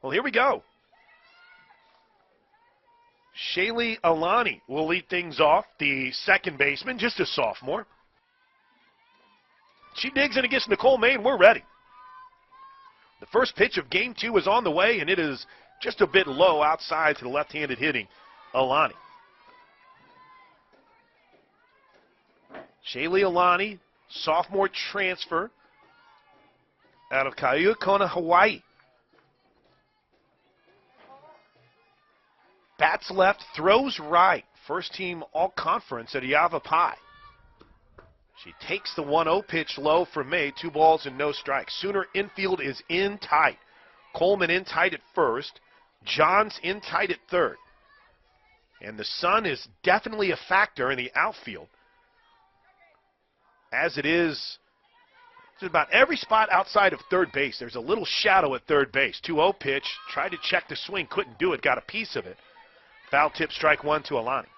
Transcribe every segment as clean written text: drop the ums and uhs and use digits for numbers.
Well, here we go. Shaylee Alani will lead things off, the second baseman, just a sophomore. She digs in against Nicole May, and we're ready. The first pitch of Game 2 is on the way, and it is just a bit low outside to the left-handed hitting Alani. Shaylee Alani, sophomore transfer out of Kailua, Hawaii. Bats left, throws right. First team all-conference at Yavapai. She takes the 1-0 pitch low from May. 2 balls and no strikes. Sooner infield is in tight. Coleman in tight at first. Johns in tight at third. And the sun is definitely a factor in the outfield, as it is about every spot outside of third base. There's a little shadow at third base. 2-0 pitch. Tried to check the swing. Couldn't do it. Got a piece of it. Foul tip, strike 1 to Alani.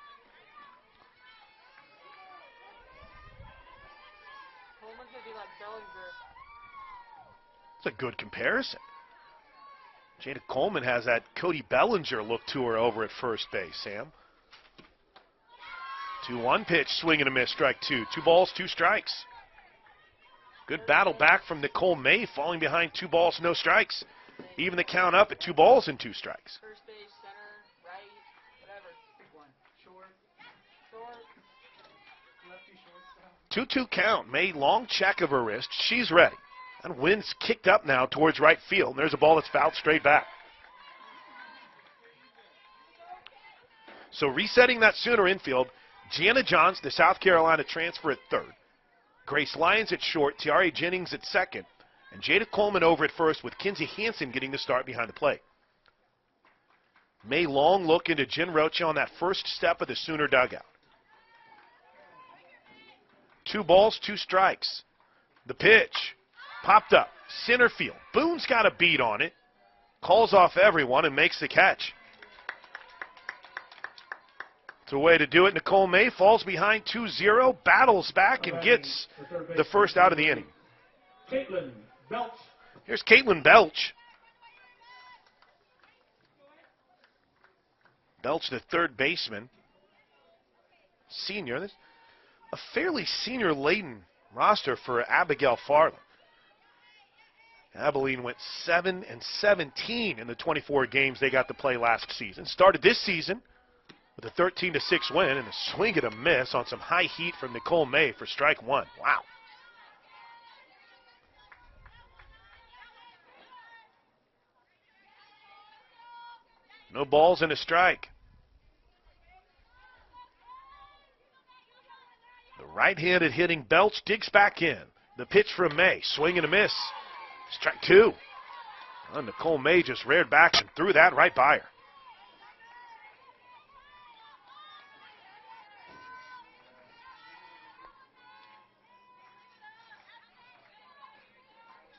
It's a good comparison. Jada Coleman has that Cody Bellinger look to her over at first base, Sam. 2-1 pitch, swing and a miss, strike 2. 2 balls, 2 strikes. Good battle back from Nicole May, falling behind 2 balls, no strikes. Even the count up at 2 balls and 2 strikes. First base, center, right, whatever. Pick one. Short. 2-2 count. May long check of her wrist. She's ready. And wind's kicked up now towards right field. And there's a ball that's fouled straight back. So resetting that Sooner infield, Gianna Johns, the South Carolina transfer, at third. Grace Lyons at short, Tiare Jennings at second, and Jada Coleman over at first, with Kinsey Hansen getting the start behind the plate. May long look into Jen Rocha on that first step of the Sooner dugout. 2 balls, 2 strikes. The pitch popped up, center field. Boone's got a beat on it, calls off everyone and makes the catch. It's a way to do it. Nicole May falls behind 2-0, battles back and gets the first out of the inning. Caitlin Belch. Here's Caitlin Belch. Belch, the third baseman. Senior. This a fairly senior-laden roster for Abigail Farland. Abilene went 7-17 in the 24 games they got to play last season. Started this season with a 13-6 win and a swing and a miss on some high heat from Nicole May for strike 1. Wow. No balls and a strike. The right-handed hitting Belch digs back in. The pitch from May, swing and a miss. Strike 2. Well, Nicole May just reared back and threw that right by her.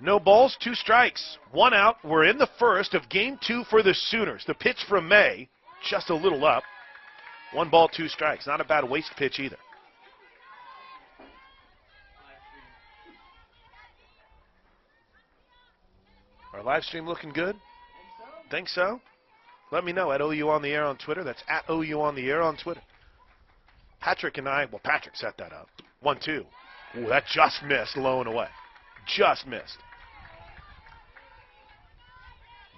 No balls, 2 strikes. 1 out. We're in the first of Game 2 for the Sooners. The pitch from May, just a little up. 1 ball, 2 strikes. Not a bad waste pitch either. Our live stream looking good? Think so? Let me know at OU on the Air on Twitter. That's at OU on the Air on Twitter. Patrick and I, well, Patrick set that up. 1-2. Ooh, that just missed, low and away. Just missed.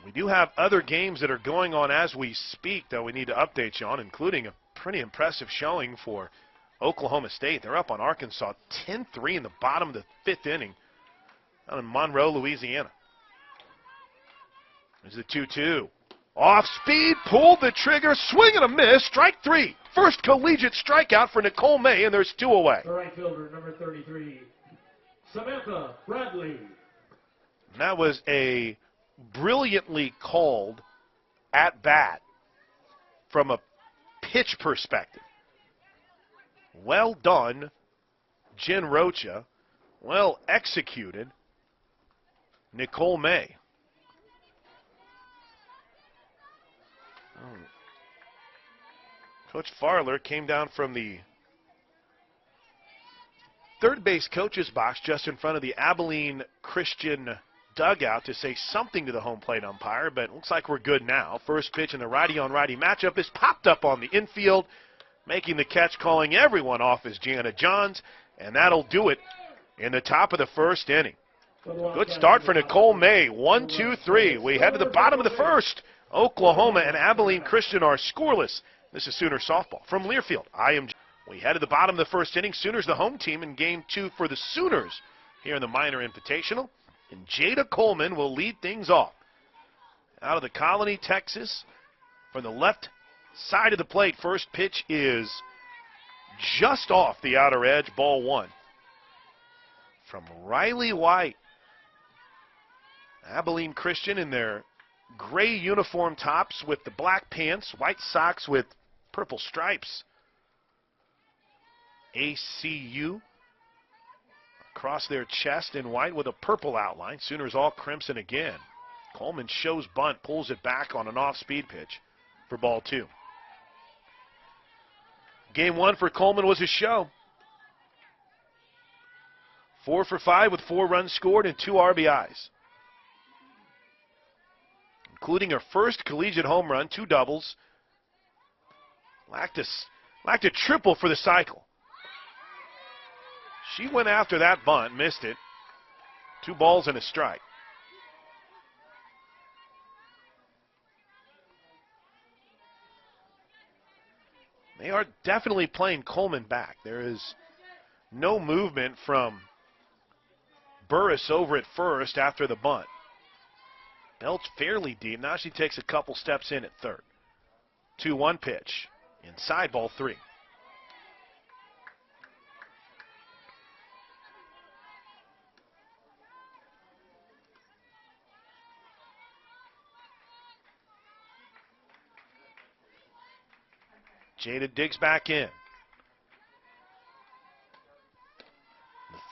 We do have other games that are going on as we speak that we need to update you on, including a pretty impressive showing for Oklahoma State. They're up on Arkansas 10-3 in the bottom of the 5th inning down in Monroe, Louisiana. There's the 2-2. Off speed, pulled the trigger, swing and a miss, strike 3. First collegiate strikeout for Nicole May, and there's 2 away. The right fielder, number 33, Samantha Bradley. And that was a brilliantly called at-bat from a pitch perspective. Well done, Jen Rocha. Well executed, Nicole May. Coach Farler came down from the third base coach's box just in front of the Abilene Christian dugout to say something to the home plate umpire, but it looks like we're good now. First pitch in the righty-on-righty matchup is popped up on the infield. Making the catch, calling everyone off, is Jana Johns, and that'll do it in the top of the first inning. Good start for Nicole May. 1-2-3. We head to the bottom of the first. Oklahoma and Abilene Christian are scoreless. This is Sooner softball from Learfield. We head to the bottom of the first inning. Sooners the home team in game 2 for the Sooners here in the Minor Invitational. And Jada Coleman will lead things off. Out of the Colony, Texas, from the left side of the plate. First pitch is just off the outer edge, ball 1. From Riley White. Abilene Christian in their gray uniform tops with the black pants, white socks with purple stripes. ACU across their chest in white with a purple outline. Sooners all crimson again. Coleman shows bunt, pulls it back on an off-speed pitch for ball 2. Game 1 for Coleman was a show. 4 for 5 with 4 runs scored and 2 RBIs. Including her first collegiate home run, 2 doubles. Lacked a triple for the cycle. She went after that bunt, missed it. 2 balls and a strike. They are definitely playing Coleman back. There is no movement from Burris over at first after the bunt. Belts fairly deep. Now she takes a couple steps in at third. 2-1 pitch. Inside, ball 3. Jada digs back in.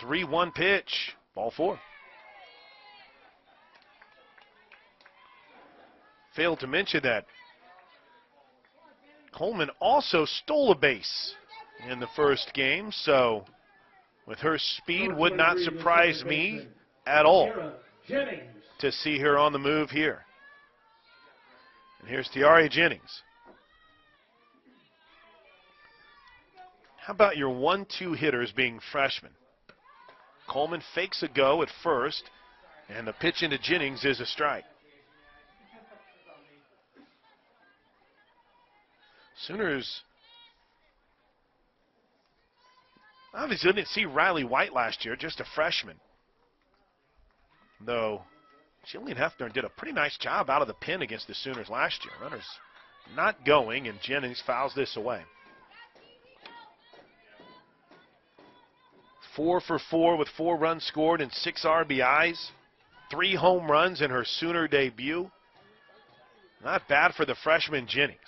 The 3-1 pitch. Ball 4. Failed to mention that Coleman also stole a base in the first game, so with her speed, would not surprise me at all to see her on the move here. And here's Tiara Jennings. How about your 1-2 hitters being freshmen? Coleman fakes a go at first, and the pitch into Jennings is a strike. Sooners obviously didn't see Riley White last year, just a freshman. Though Jillian Hefner did a pretty nice job out of the pen against the Sooners last year. Runners not going, and Jennings fouls this away. 4 for 4 with 4 runs scored and 6 RBIs. 3 home runs in her Sooner debut. Not bad for the freshman Jennings.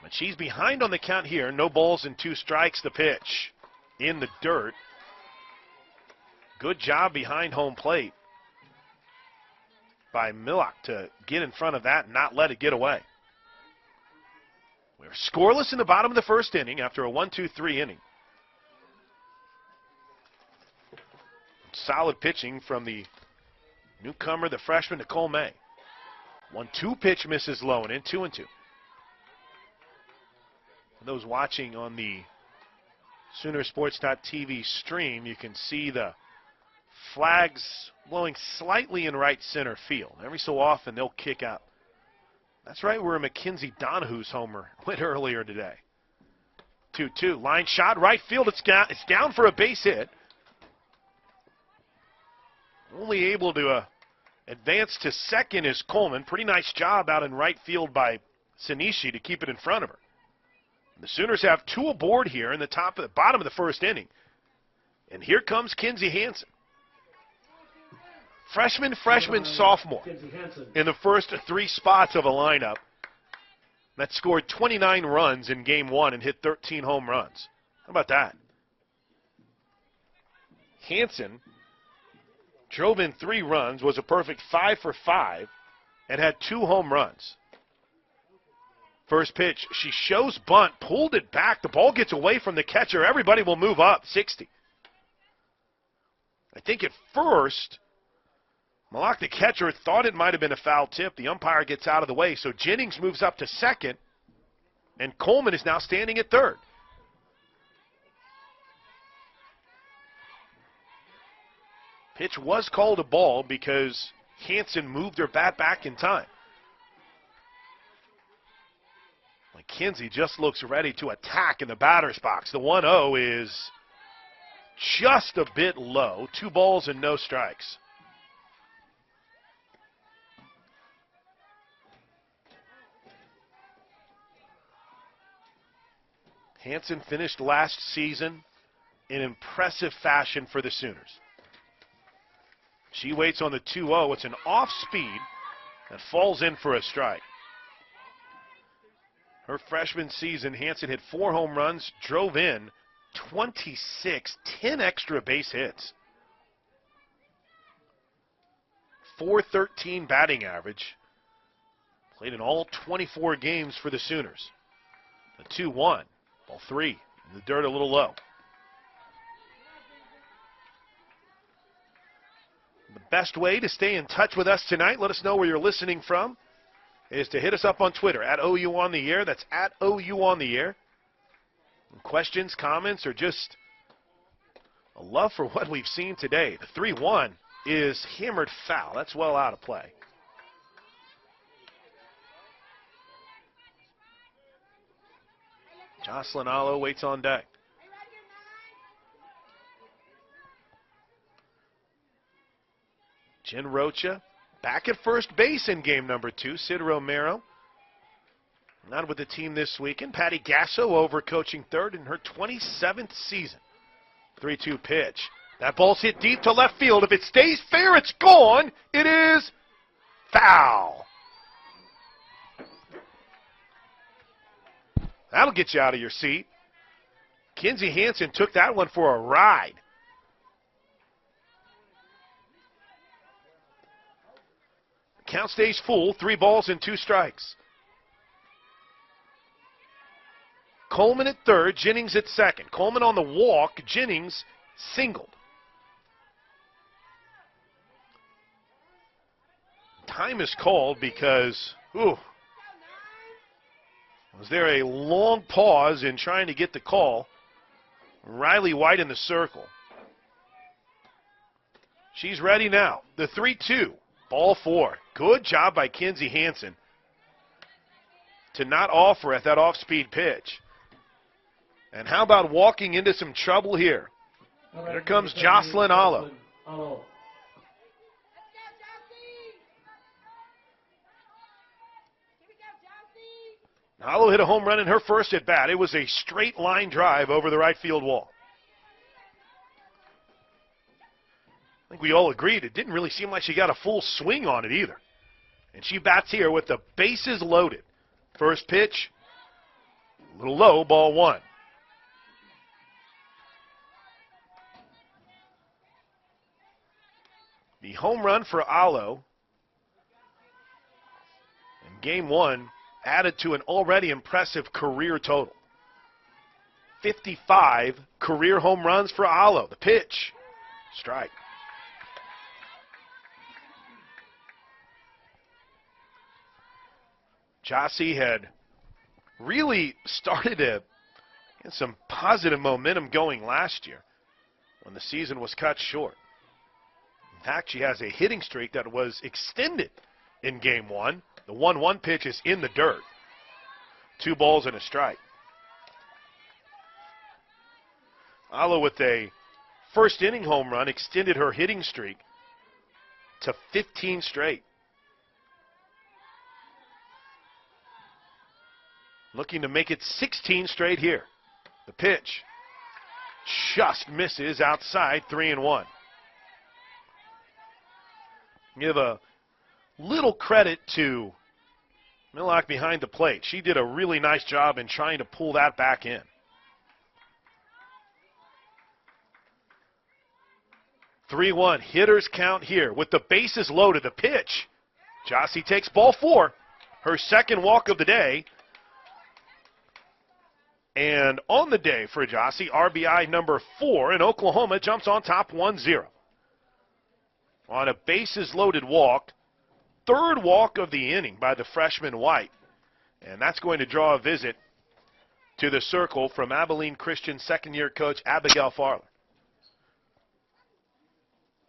But she's behind on the count here. No balls and 2 strikes. The pitch in the dirt. Good job behind home plate by Millock to get in front of that and not let it get away. We're scoreless in the bottom of the first inning after a 1-2-3 inning. Solid pitching from the newcomer, the freshman, Nicole May. 1-2 pitch misses low and in, 2-2. For those watching on the Soonersports.tv stream, you can see the flags blowing slightly in right center field. Every so often they'll kick out. That's right where Mackenzie Donahue's homer went earlier today. 2-2, line shot, right field. It's down for a base hit. Only able to advance to second is Coleman. Pretty nice job out in right field by Sinishi to keep it in front of her. The Sooners have 2 aboard here in the bottom of the first inning. And here comes Kinsey Hansen. Freshman, sophomore in the first 3 spots of a lineup that scored 29 runs in game 1 and hit 13 home runs. How about that? Hansen drove in 3 runs, was a perfect 5 for 5, and had 2 home runs. First pitch, she shows bunt, pulled it back. The ball gets away from the catcher. Everybody will move up, 60. I think at first, Malak, the catcher, thought it might have been a foul tip. The umpire gets out of the way, so Jennings moves up to second, and Coleman is now standing at third. Pitch was called a ball because Hansen moved her bat back in time. McKenzie just looks ready to attack in the batter's box. The 1-0 is just a bit low. 2 balls and no strikes. Hansen finished last season in impressive fashion for the Sooners. She waits on the 2-0. It's an off speed that falls in for a strike. Her freshman season, Hansen hit 4 home runs, drove in 26, 10 extra base hits. .413 batting average. Played in all 24 games for the Sooners. The 2-1, ball 3, in the dirt a little low. The best way to stay in touch with us tonight, let us know where you're listening from, is to hit us up on Twitter, at OU on the air. That's at OU on the air. And questions, comments, or just a love for what we've seen today. The 3-1 is hammered foul. That's well out of play. Jocelyn Allo waits on deck. Jen Rocha back at first base in game number 2. Sid Romero not with the team this weekend. Patty Gasso over coaching third in her 27th season. 3-2 pitch. That ball's hit deep to left field. If it stays fair, it's gone. It is foul. That'll get you out of your seat. Kinsey Hansen took that one for a ride. Count stays full, 3 balls and 2 strikes. Coleman at third, Jennings at second. Coleman on the walk, Jennings singled. Time is called because, was there a long pause in trying to get the call? Riley White in the circle. She's ready now. The 3-2. Ball 4. Good job by Kinsey Hansen to not offer at that off-speed pitch. And how about walking into some trouble here? Here comes Jocelyn Allo. Allo hit a home run in her first at bat. It was a straight line drive over the right field wall. I think we all agreed it didn't really seem like she got a full swing on it either. And she bats here with the bases loaded. First pitch, a little low, ball 1. The home run for Allo in game 1 added to an already impressive career total. 55 career home runs for Allo. The pitch, strike. Jossie had really started to get some positive momentum going last year when the season was cut short. In fact, she has a hitting streak that was extended in game 1. The 1-1 pitch is in the dirt. 2 balls and a strike. Allo with a first inning home run extended her hitting streak to 15 straight. Looking to make it 16 straight here. The pitch just misses outside, 3-1. Give a little credit to Millock behind the plate. She did a really nice job in trying to pull that back in. 3-1, hitters count here with the bases loaded. The pitch, Jossie takes ball 4, her second walk of the day. And on the day for Jossie, RBI number 4, and Oklahoma jumps on top 1-0. on a bases-loaded walk. Third walk of the inning by the freshman White. And that's going to draw a visit to the circle from Abilene Christian second-year coach Abigail Farler.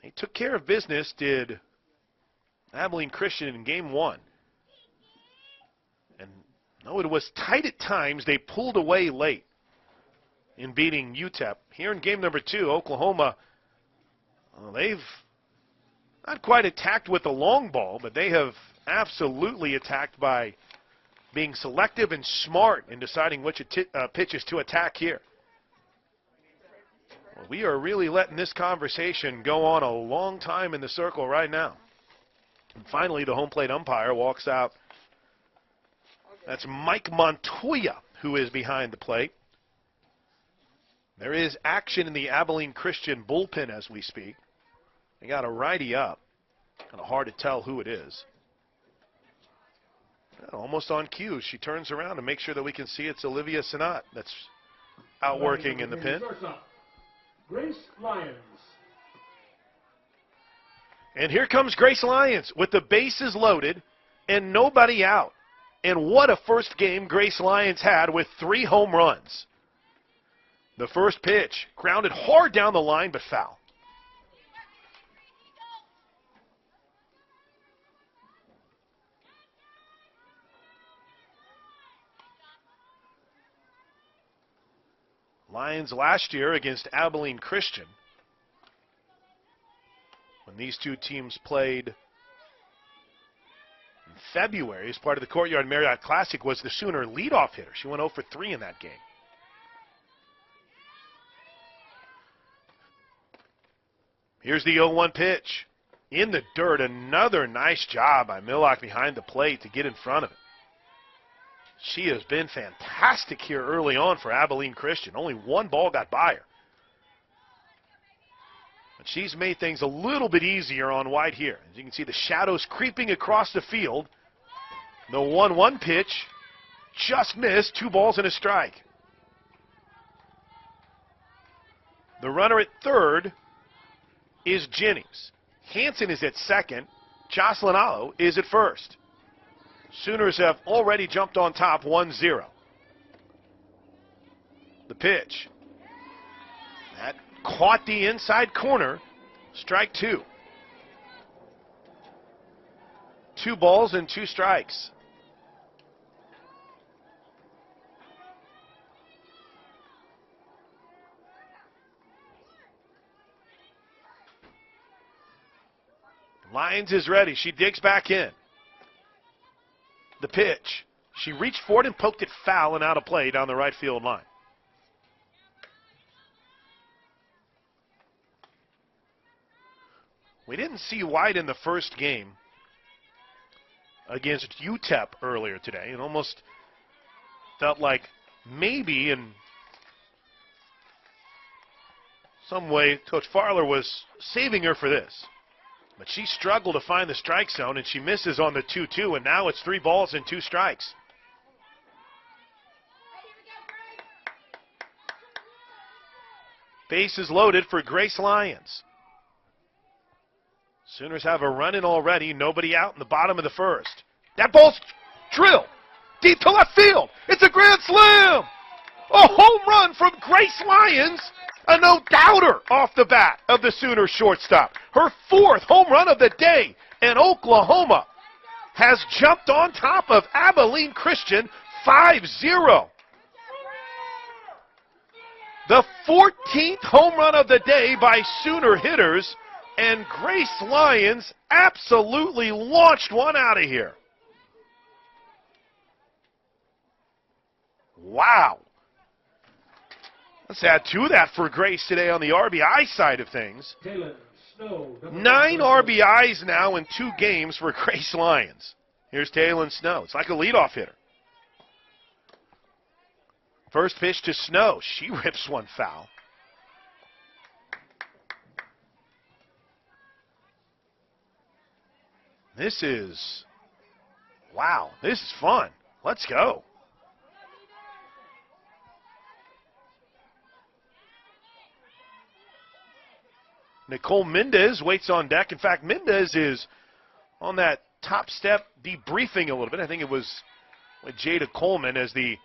They took care of business, did Abilene Christian in game one. And though it was tight at times, they pulled away late in beating UTEP. Here in game number two, Oklahoma, they've not quite attacked with the long ball, but they have absolutely attacked by being selective and smart in deciding which pitches to attack here. Well, we are really letting this conversation go on a long time in the circle right now. And finally, the home plate umpire walks out. That's Mike Montoya, who is behind the plate. There is action in the Abilene Christian bullpen as we speak. They got a righty up. Kind of hard to tell who it is. Almost on cue, she turns around to make sure that we can see it's Olivia Sinat that's out working in the pen. Grace Lyons. And here comes Grace Lyons with the bases loaded and nobody out. And what a first game Grace Lyons had with 3 home runs. The first pitch grounded hard down the line but foul. Lions last year against Abilene Christian, when these two teams played in February as part of the Courtyard Marriott Classic, was the Sooner leadoff hitter. She went 0 for 3 in that game. Here's the 0-1 pitch. In the dirt, another nice job by Millock behind the plate to get in front of it. She has been fantastic here early on for Abilene Christian. Only 1 ball got by her. But she's made things a little bit easier on White here. As you can see, the shadows creeping across the field. The 1-1 pitch just missed. 2 balls and a strike. The runner at third is Jennings. Hansen is at second. Jocelyn Allo is at first. Sooners have already jumped on top 1-0. The pitch. That caught the inside corner. Strike 2. 2 balls and 2 strikes. Lyons is ready. She digs back in. The pitch. She reached for it and poked it foul and out of play down the right field line. We didn't see White in the first game against UTEP earlier today. It almost felt like maybe in some way Coach Farler was saving her for this. But she struggled to find the strike zone, and she misses on the 2-2, and now it's 3 balls and 2 strikes. Bases loaded for Grace Lyons. Sooners have a run in already, nobody out in the bottom of the first. That ball's drilled deep to left field. It's a grand slam. A home run from Grace Lyons. A no-doubter off the bat of the Sooner shortstop. Her 4th home run of the day, and Oklahoma has jumped on top of Abilene Christian 5-0. The 14th home run of the day by Sooner hitters, and Grace Lyons absolutely launched one out of here. Wow. Let's add to that for Grace today on the RBI side of things. 9 RBIs now in 2 games for Grace Lyons. Here's Taylor Snow. It's like a leadoff hitter. First pitch to Snow. She rips one foul. This is, wow, this is fun. Let's go. Nicole Mendez waits on deck. In fact, Mendez is on that top step debriefing a little bit. I think it was with Jada Coleman as the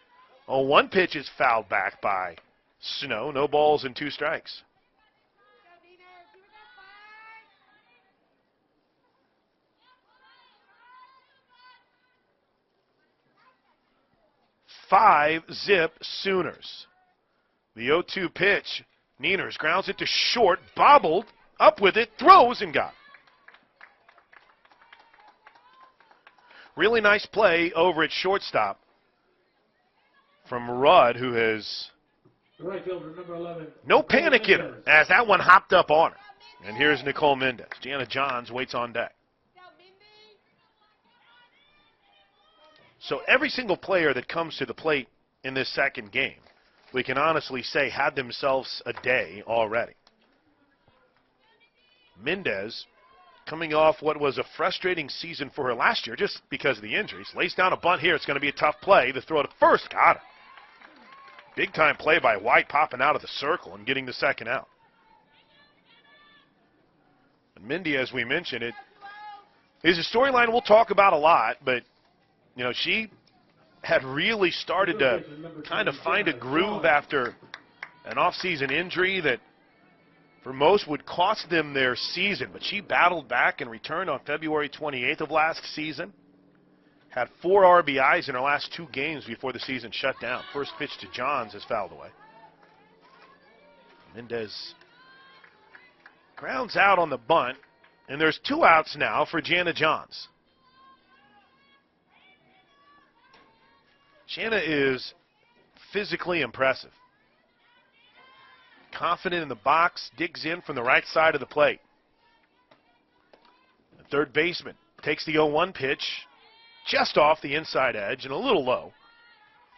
0-1 pitch is fouled back by Snow. No balls and 2 strikes. Five-zip Sooners. The 0-2 pitch. Nieners grounds it to short, bobbled, up with it, throws, and got it. Really nice play over at shortstop from Rudd, who has Right fielder, number 11. no panic in her as that one hopped up on her. And here's Nicole Mendez. Jana Johns waits on deck. So every single player that comes to the plate in this second game, we can honestly say had themselves a day already. Mendez, coming off what was a frustrating season for her last year just because of the injuries, lays down a bunt here. It's going to be a tough play. The throw to first, got it. Big time play by White, popping out of the circle and getting the second out. And Mindy, as we mentioned, it is a storyline we'll talk about a lot, but you know, she had really started to kind of find a groove after an off-season injury that for most would cost them their season. But she battled back and returned on February 28th of last season. Had 4 RBIs in her last 2 games before the season shut down. First pitch to Johns is fouled away. Mendez grounds out on the bunt, and there's 2 outs now for Jana Johns. Jana is physically impressive. Confident in the box, digs in from the right side of the plate. The third baseman takes the 0-1 pitch just off the inside edge and a little low.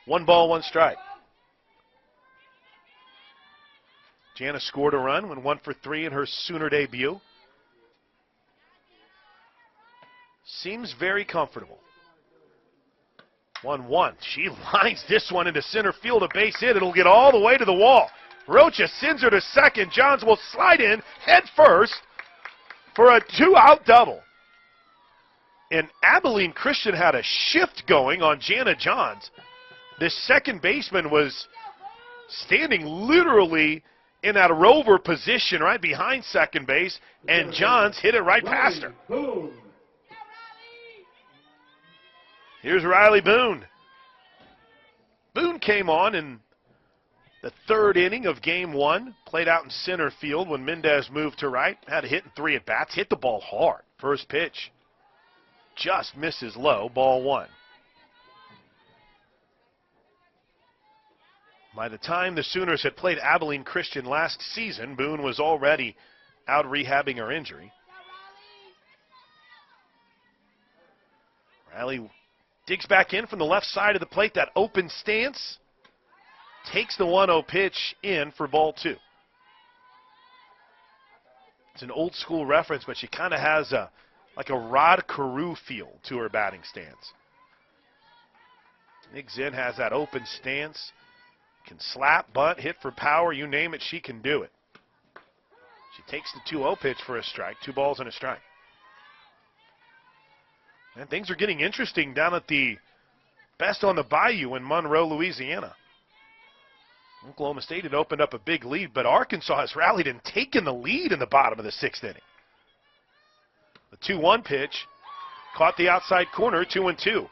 1 ball, 1 strike. Jana scored a run, went 1 for 3 in her Sooner debut. Seems very comfortable. 1-1. She lines this one into center field, a base hit. It'll get all the way to the wall. Rocha sends her to second. Johns will slide in head first for a 2-out double. And Abilene Christian had a shift going on Jana Johns. The second baseman was standing literally in that rover position right behind second base, and Johns hit it right past her. Here's Riley Boone. Boone came on in the 3rd inning of game 1, played out in center field when Mendez moved to right, had a hit in 3 at-bats, hit the ball hard. First pitch just misses low, ball 1. By the time the Sooners had played Abilene Christian last season, Boone was already out rehabbing her injury. Riley digs back in from the left side of the plate, that open stance. Takes the 1-0 pitch in for ball 2. It's an old school reference, but she kind of has like a Rod Carew feel to her batting stance. Digs in, has that open stance. Can slap, bunt, hit for power, you name it, she can do it. She takes the 2-0 pitch for a strike, 2 balls and a strike. And things are getting interesting down at the Best on the Bayou in Monroe, Louisiana. Oklahoma State had opened up a big lead, but Arkansas has rallied and taken the lead in the bottom of the 6th inning. The 2-1 pitch caught the outside corner, 2-2.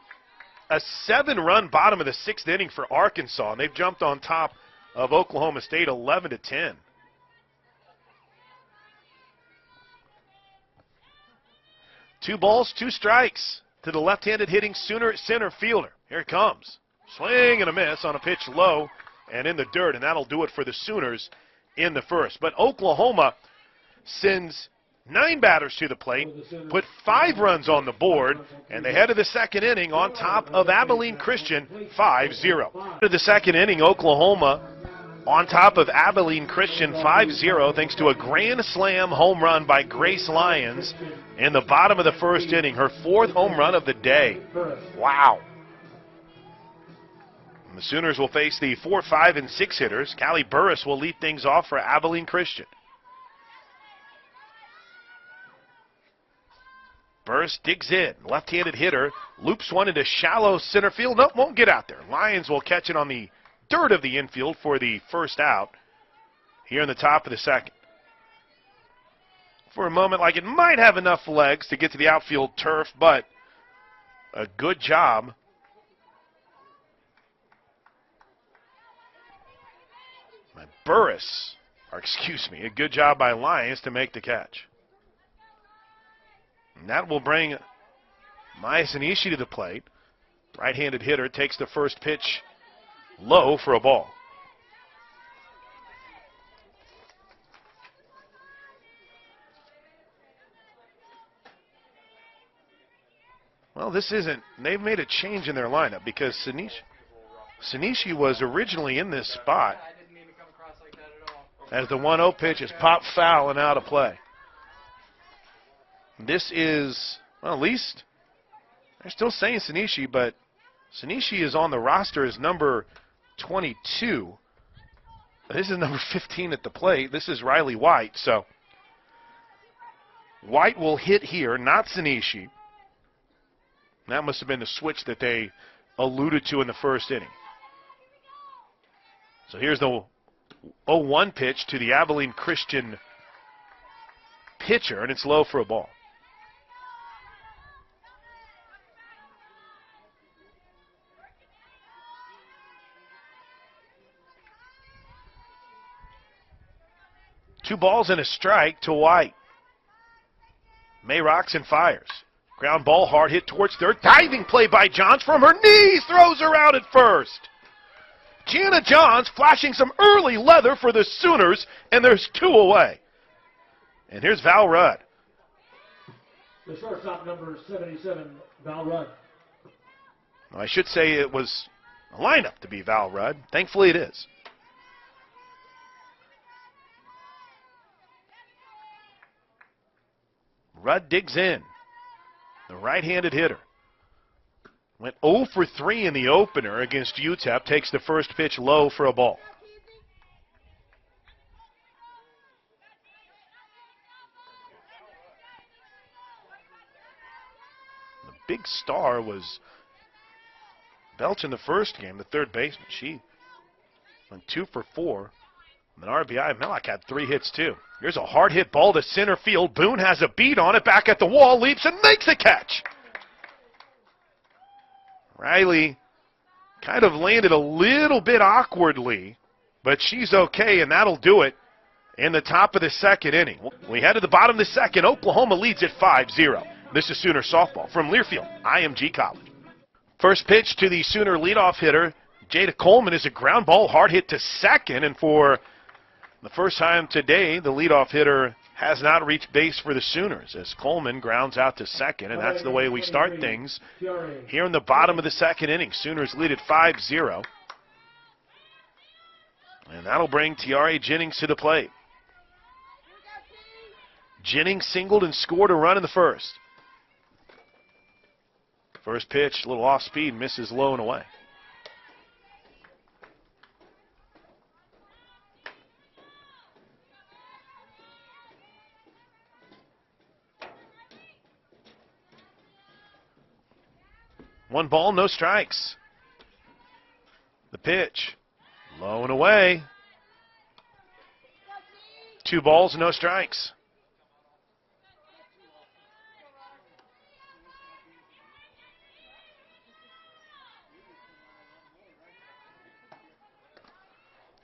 A 7-run bottom of the 6th inning for Arkansas, and they've jumped on top of Oklahoma State 11-10. Two balls, 2 strikes to the left-handed hitting Sooner center fielder. Here it comes. Swing and a miss on a pitch low and in the dirt, and that'll do it for the Sooners in the first. But Oklahoma sends 9 batters to the plate, put 5 runs on the board, and they head to the second inning on top of Abilene Christian 5-0. To the second inning, Oklahoma on top of Abilene Christian 5-0 thanks to a grand slam home run by Grace Lyons in the bottom of the first inning, her 4th home run of the day. Wow. And the Sooners will face the 4, 5, and 6 hitters. Callie Burris will lead things off for Abilene Christian. Burris digs in. Left-handed hitter. Loops one into shallow center field. Nope, won't get out there. Lions will catch it on the dirt of the infield for the first out here in the top of the second. For a moment, like it might have enough legs to get to the outfield turf, but a good job. By Burris, or excuse me, a good job by Lions to make the catch. And that will bring Maya Sanishi to the plate. Right-handed hitter takes the first pitch low for a ball. Well, this isn't, they've made a change in their lineup because Sanishi was originally in this spot as the 1-0 pitch is popped foul and out of play. This is, well, at least they're still saying Sanishi, but Sanishi is on the roster as number 22. This is number 15 at the plate. This is Riley White, so White will hit here, not Sanishi. That must have been the switch that they alluded to in the first inning. So here's the 0-1 pitch to the Abilene Christian pitcher, and it's low for a ball. Two balls and a strike to White. May rocks and fires. Ground ball, hard hit towards third. Diving play by Johns from her knees. Throws her out at first. Gianna Johns flashing some early leather for the Sooners, and there's two away. And here's Val Rudd. The shortstop, number 77, Val Rudd. Well, I should say it was a lineup to be Val Rudd. Thankfully it is. Rudd digs in. The right-handed hitter. Went 0 for 3 in the opener against UTEP. Takes the first pitch low for a ball. The big star was Belch in the first game, the third baseman. She went 2 for 4. An RBI. Mellock had 3 hits too. Here's a hard hit ball to center field. Boone has a beat on it. Back at the wall. Leaps and makes a catch. Riley kind of landed a little bit awkwardly, but she's okay, and that'll do it in the top of the second inning. We head to the bottom of the second. Oklahoma leads at 5-0. This is Sooner softball from Learfield, IMG College. First pitch to the Sooner leadoff hitter, Jada Coleman, is a ground ball, hard hit to second, and for the first time today, the leadoff hitter has not reached base for the Sooners as Coleman grounds out to second, and that's the way we start things here in the bottom of the second inning. Sooners lead at 5-0. And that'll bring Tiare Jennings to the plate. Jennings singled and scored a run in the first. First pitch, a little off speed, misses low and away. One ball, no strikes. The pitch, low and away. 2 balls, no strikes.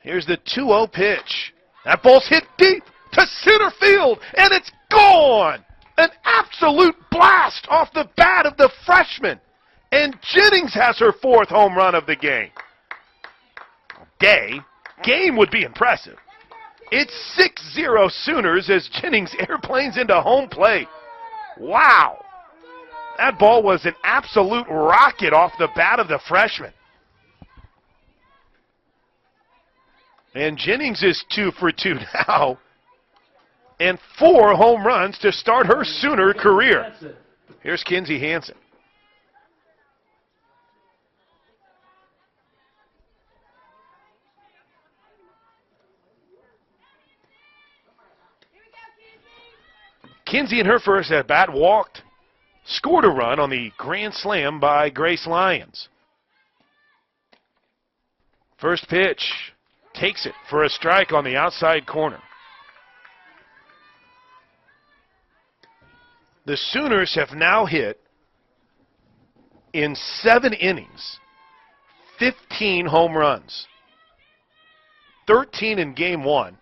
Here's the 2-0 pitch. That ball's hit deep to center field, and it's gone. An absolute blast off the bat of the freshman. And Jennings has her 4th home run of the game. Game would be impressive. It's 6-0 Sooners as Jennings airplanes into home plate. Wow. That ball was an absolute rocket off the bat of the freshman. And Jennings is 2 for 2 now. And 4 home runs to start her Sooner career. Here's Kinsey Hansen. Kinsey in her first at bat walked scored a run on the grand slam by Grace Lyons. First pitch, takes it for a strike on the outside corner. The Sooners have now hit, in 7 innings, 15 home runs. 13 in game 1,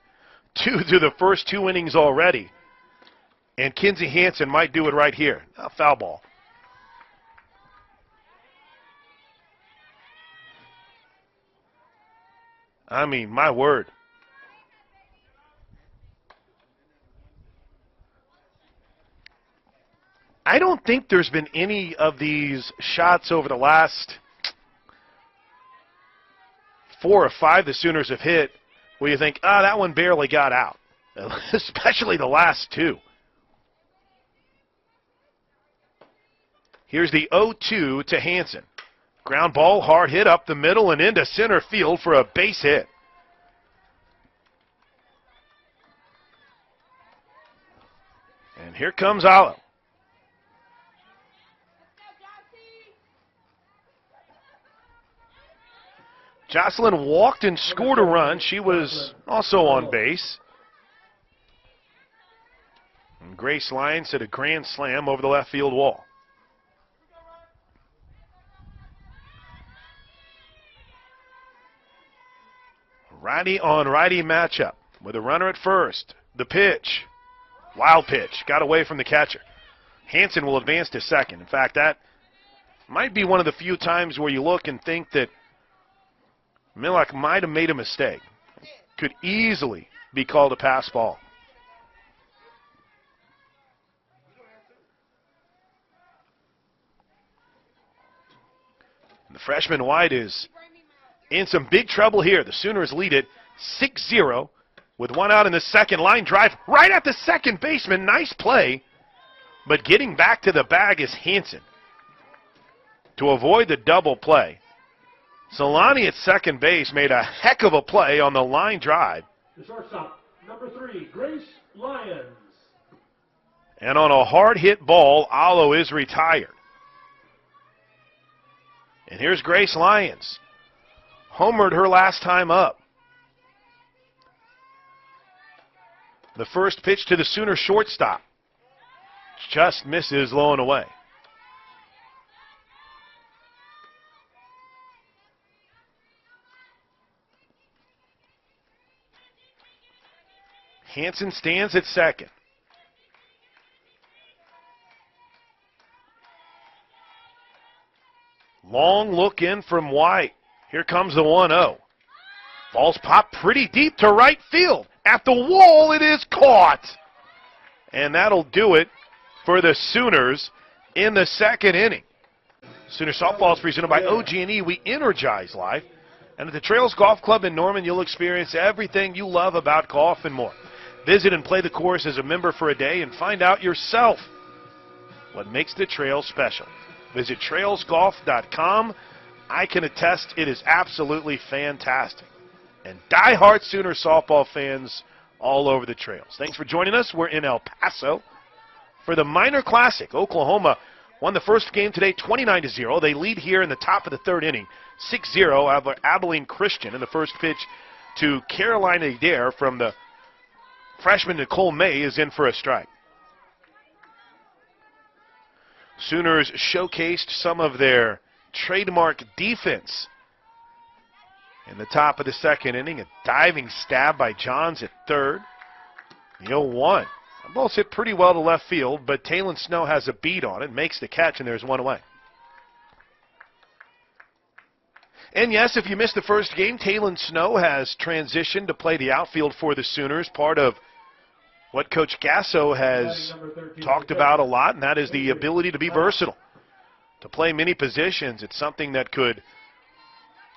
2 through the first 2 innings already. And Kinsey Hansen might do it right here. A foul ball. I mean, my word. I don't think there's been any of these shots over the last 4 or 5 the Sooners have hit where you think, that one barely got out, especially the last 2. Here's the 0-2 to Hansen. Ground ball, hard hit up the middle and into center field for a base hit. And here comes Alo. Jocelyn walked and scored a run. She was also on base. And Grace Lyons hit a grand slam over the left field wall. Righty on righty matchup with a runner at first. The pitch. Wild pitch. Got away from the catcher. Hansen will advance to second. In fact, that might be one of the few times where you look and think that Millock might have made a mistake. Could easily be called a pass ball. And the freshman White is in some big trouble here. The Sooners lead it 6-0 with 1 out in the second. Line drive right at the second baseman. Nice play. But getting back to the bag is Hansen to avoid the double play. Solani at second base made a heck of a play on the line drive. The shortstop, number 3, Grace Lyons. And on a hard hit ball, Alo is retired. And here's Grace Lyons. Homered her last time up. The first pitch to the Sooner shortstop. Just misses low and away. Hansen stands at second. Long look in from White. Here comes the 1-0. Ball's popped pretty deep to right field. At the wall, it is caught. And that'll do it for the Sooners in the second inning. Sooner softball is presented by OG&E. We energize life. And at the Trails Golf Club in Norman, you'll experience everything you love about golf and more. Visit and play the course as a member for a day and find out yourself what makes the trail special. Visit trailsgolf.com. I can attest it is absolutely fantastic. And die-hard Sooner softball fans all over the trails. Thanks for joining us. We're in El Paso for the Minor Classic. Oklahoma won the first game today 29-0. They lead here in the top of the third inning, 6-0 over Abilene Christian. In the first pitch to Carolina Adair from the freshman Nicole May is in for a strike. Sooners showcased some of their trademark defense in the top of the second inning. A diving stab by Johns at third. The 0-1. The ball's hit pretty well to left field, but Taylon Snow has a beat on it, makes the catch, and there's one away. And yes, if you missed the first game, Taylon Snow has transitioned to play the outfield for the Sooners, part of what Coach Gasso has talked about a lot, and that is the ability to be versatile, to play many positions. It's something that could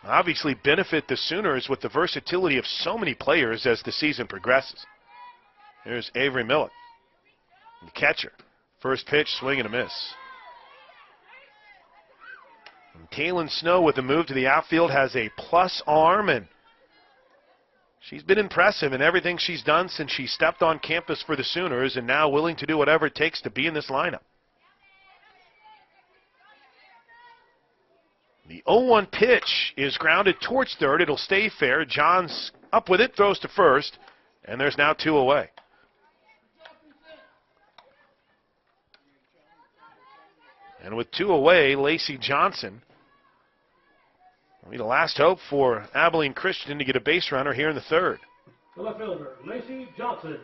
obviously benefit the Sooners with the versatility of so many players as the season progresses. Here's Avery Millett, the catcher. First pitch, swing and a miss. And Taylon Snow with the move to the outfield has a plus arm, and she's been impressive in everything she's done since she stepped on campus for the Sooners, and now willing to do whatever it takes to be in this lineup. The 0-1 pitch is grounded towards third. It'll stay fair. Johns up with it, throws to first, and there's now 2 away. And with 2 away, Lacey Johnson will be the last hope for Abilene Christian to get a base runner here in the third. The left fielder, Lacey Johnson.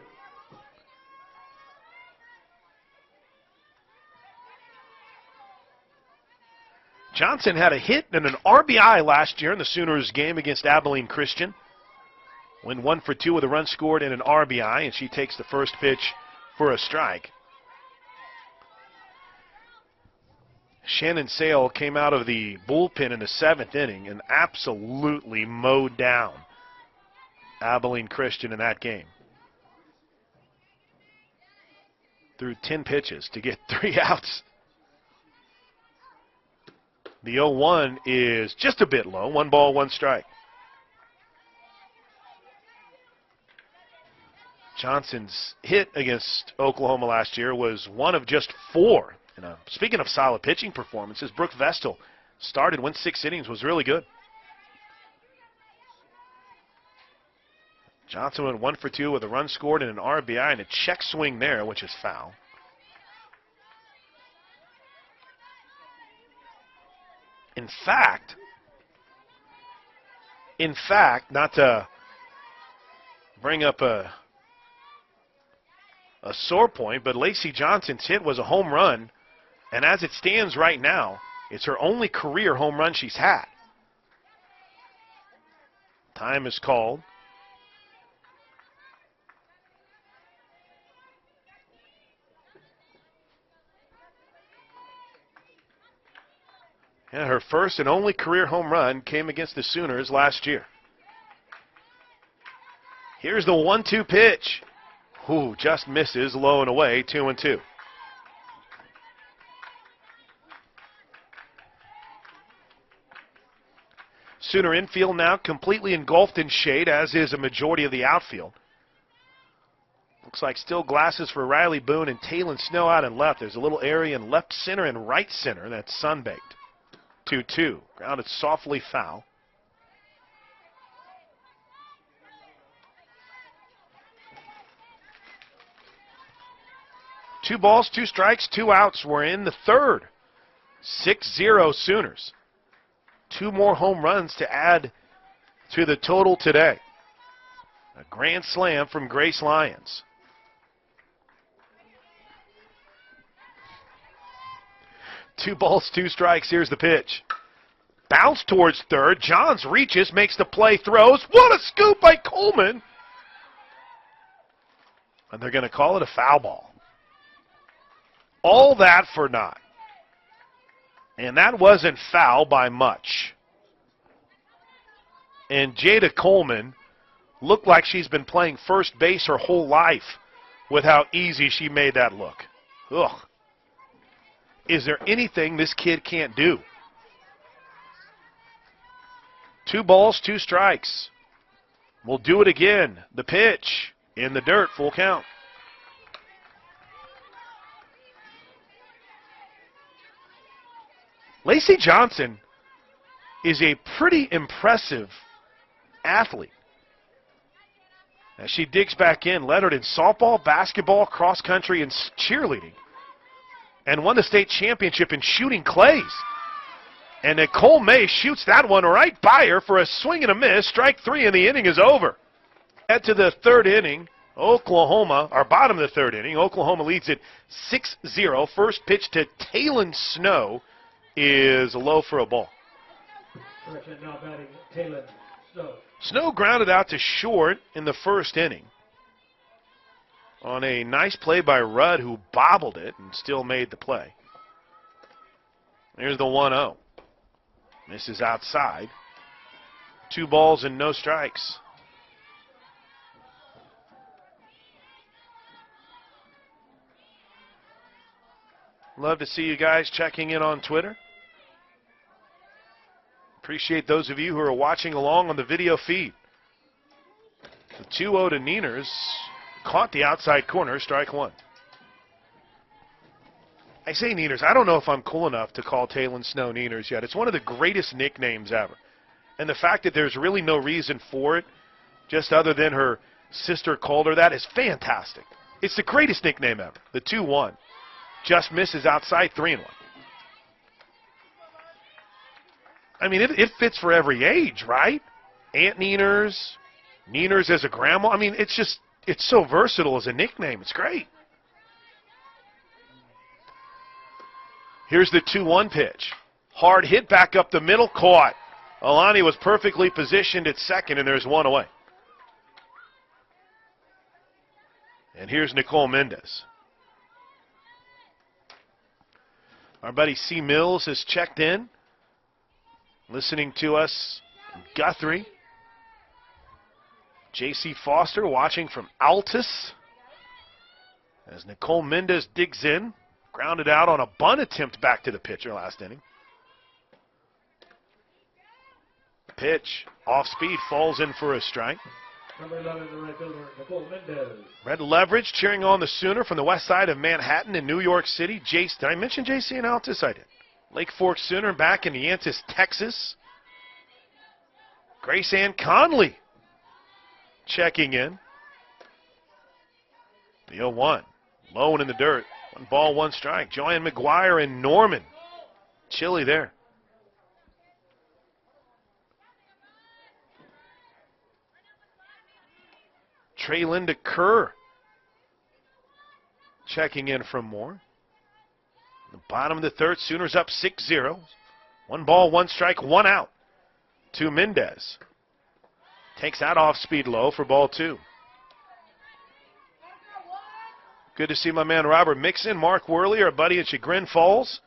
Johnson had a hit and an RBI last year in the Sooners game against Abilene Christian. Went 1 for 2 with a run scored and an RBI, and she takes the first pitch for a strike. Shannon Sale came out of the bullpen in the 7th inning and absolutely mowed down Abilene Christian in that game. Threw 10 pitches to get 3 outs. The 0-1 is just a bit low. 1 ball, 1 strike. Johnson's hit against Oklahoma last year was 1 of just 4. Speaking of solid pitching performances, Brooke Vestal started, went 6 innings, was really good. Johnson went 1 for 2 with a run scored and an RBI and a check swing there, which is foul. In fact, not to bring up a sore point, but Lacey Johnson's hit was a home run, and as it stands right now, it's her only career home run she's had. Time is called. Yeah, her first and only career home run came against the Sooners last year. Here's the 1-2 pitch. Ooh, just misses, low and away, 2-2. Sooner infield now completely engulfed in shade, as is a majority of the outfield. Looks like still glasses for Riley Boone and Taylon Snow out and left. There's a little area in left center and right center that's sunbaked. 2-2. Grounded softly foul. Two balls, 2 strikes, 2 outs. We're in the third. 6-0 Sooners. 2 more home runs to add to the total today. A grand slam from Grace Lyons. Two balls, 2 strikes. Here's the pitch. Bounce towards third. Johns reaches, makes the play, throws. What a scoop by Coleman! And they're going to call it a foul ball. All that for naught. And that wasn't foul by much. And Jada Coleman looked like she's been playing first base her whole life with how easy she made that look. Ugh. Is there anything this kid can't do? 2 balls, 2 strikes. We'll do it again. The pitch in the dirt, full count. Lacey Johnson is a pretty impressive athlete. As she digs back in, lettered in softball, basketball, cross country, and cheerleading. And won the state championship in shooting clays. And Nicole May shoots that one right by her for a swing and a miss. Strike 3 and the inning is over. Head to the third inning. Oklahoma, or bottom of the third inning. Oklahoma leads it 6-0. First pitch to Taylon Snow is low for a ball. Now batting, Taylon Snow. Snow grounded out to short in the first inning on a nice play by Rudd, who bobbled it and still made the play. Here's the 1-0. Misses outside. 2 balls and no strikes. Love to see you guys checking in on Twitter. Appreciate those of you who are watching along on the video feed. The 2-0 to Nieners. Caught the outside corner, strike 1. I say Nieners. I don't know if I'm cool enough to call Taylon Snow Nieners yet. It's one of the greatest nicknames ever. And the fact that there's really no reason for it, just other than her sister called her that, is fantastic. It's the greatest nickname ever. The 2-1. Just misses outside, 3-1. I mean, it fits for every age, right? Aunt Nieners, Nieners as a grandma. I mean, it's so versatile as a nickname. It's great. Here's the 2-1 pitch. Hard hit back up the middle, caught. Alani was perfectly positioned at second, and there's one away. And here's Nicole Mendez. Our buddy C. Mills has checked in, listening to us in Guthrie. J.C. Foster watching from Altus as Nicole Mendez digs in. Grounded out on a bunt attempt back to the pitcher last inning. Pitch, off speed, falls in for a strike. Number 11, the right fielder, Nicole Mendez. Red Leverage cheering on the Sooner from the west side of Manhattan in New York City. Did I mention JC and Altus? I did. Lake Fork Sooner back in Yantis, Texas. Grace Ann Conley checking in. The 0-1, low and in the dirt. 1 ball, 1 strike. Joanne McGuire and Norman. Chilly there. Trey Linda Kerr checking in from Moore. The bottom of the third, Sooners up 6-0. 1 ball, 1 strike, 1 out to Mendez. Takes that off speed low for ball 2. Good to see my man Robert Mixon, Mark Worley, our buddy at Chagrin Falls.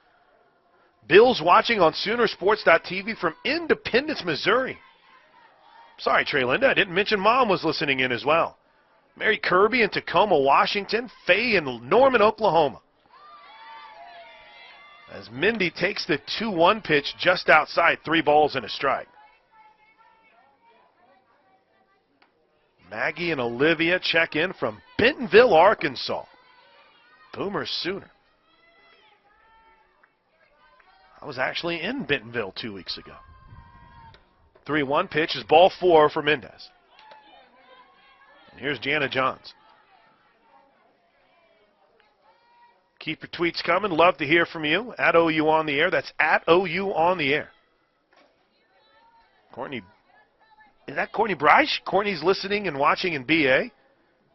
Bill's watching on Soonersports.tv from Independence, Missouri. Sorry, Trey Linda, I didn't mention Mom was listening in as well. Mary Kirby in Tacoma, Washington. Faye in Norman, Oklahoma. As Mindy takes the 2-1 pitch just outside, 3 balls and a strike. Maggie and Olivia check in from Bentonville, Arkansas. Boomer Sooner. I was actually in Bentonville 2 weeks ago. 3-1 pitch is ball 4 for Mendez. And here's Jana Johns. Keep your tweets coming. Love to hear from you. At OU on the air. That's at OU on the air. Courtney. Is that Courtney Bryce? Courtney's listening and watching in BA.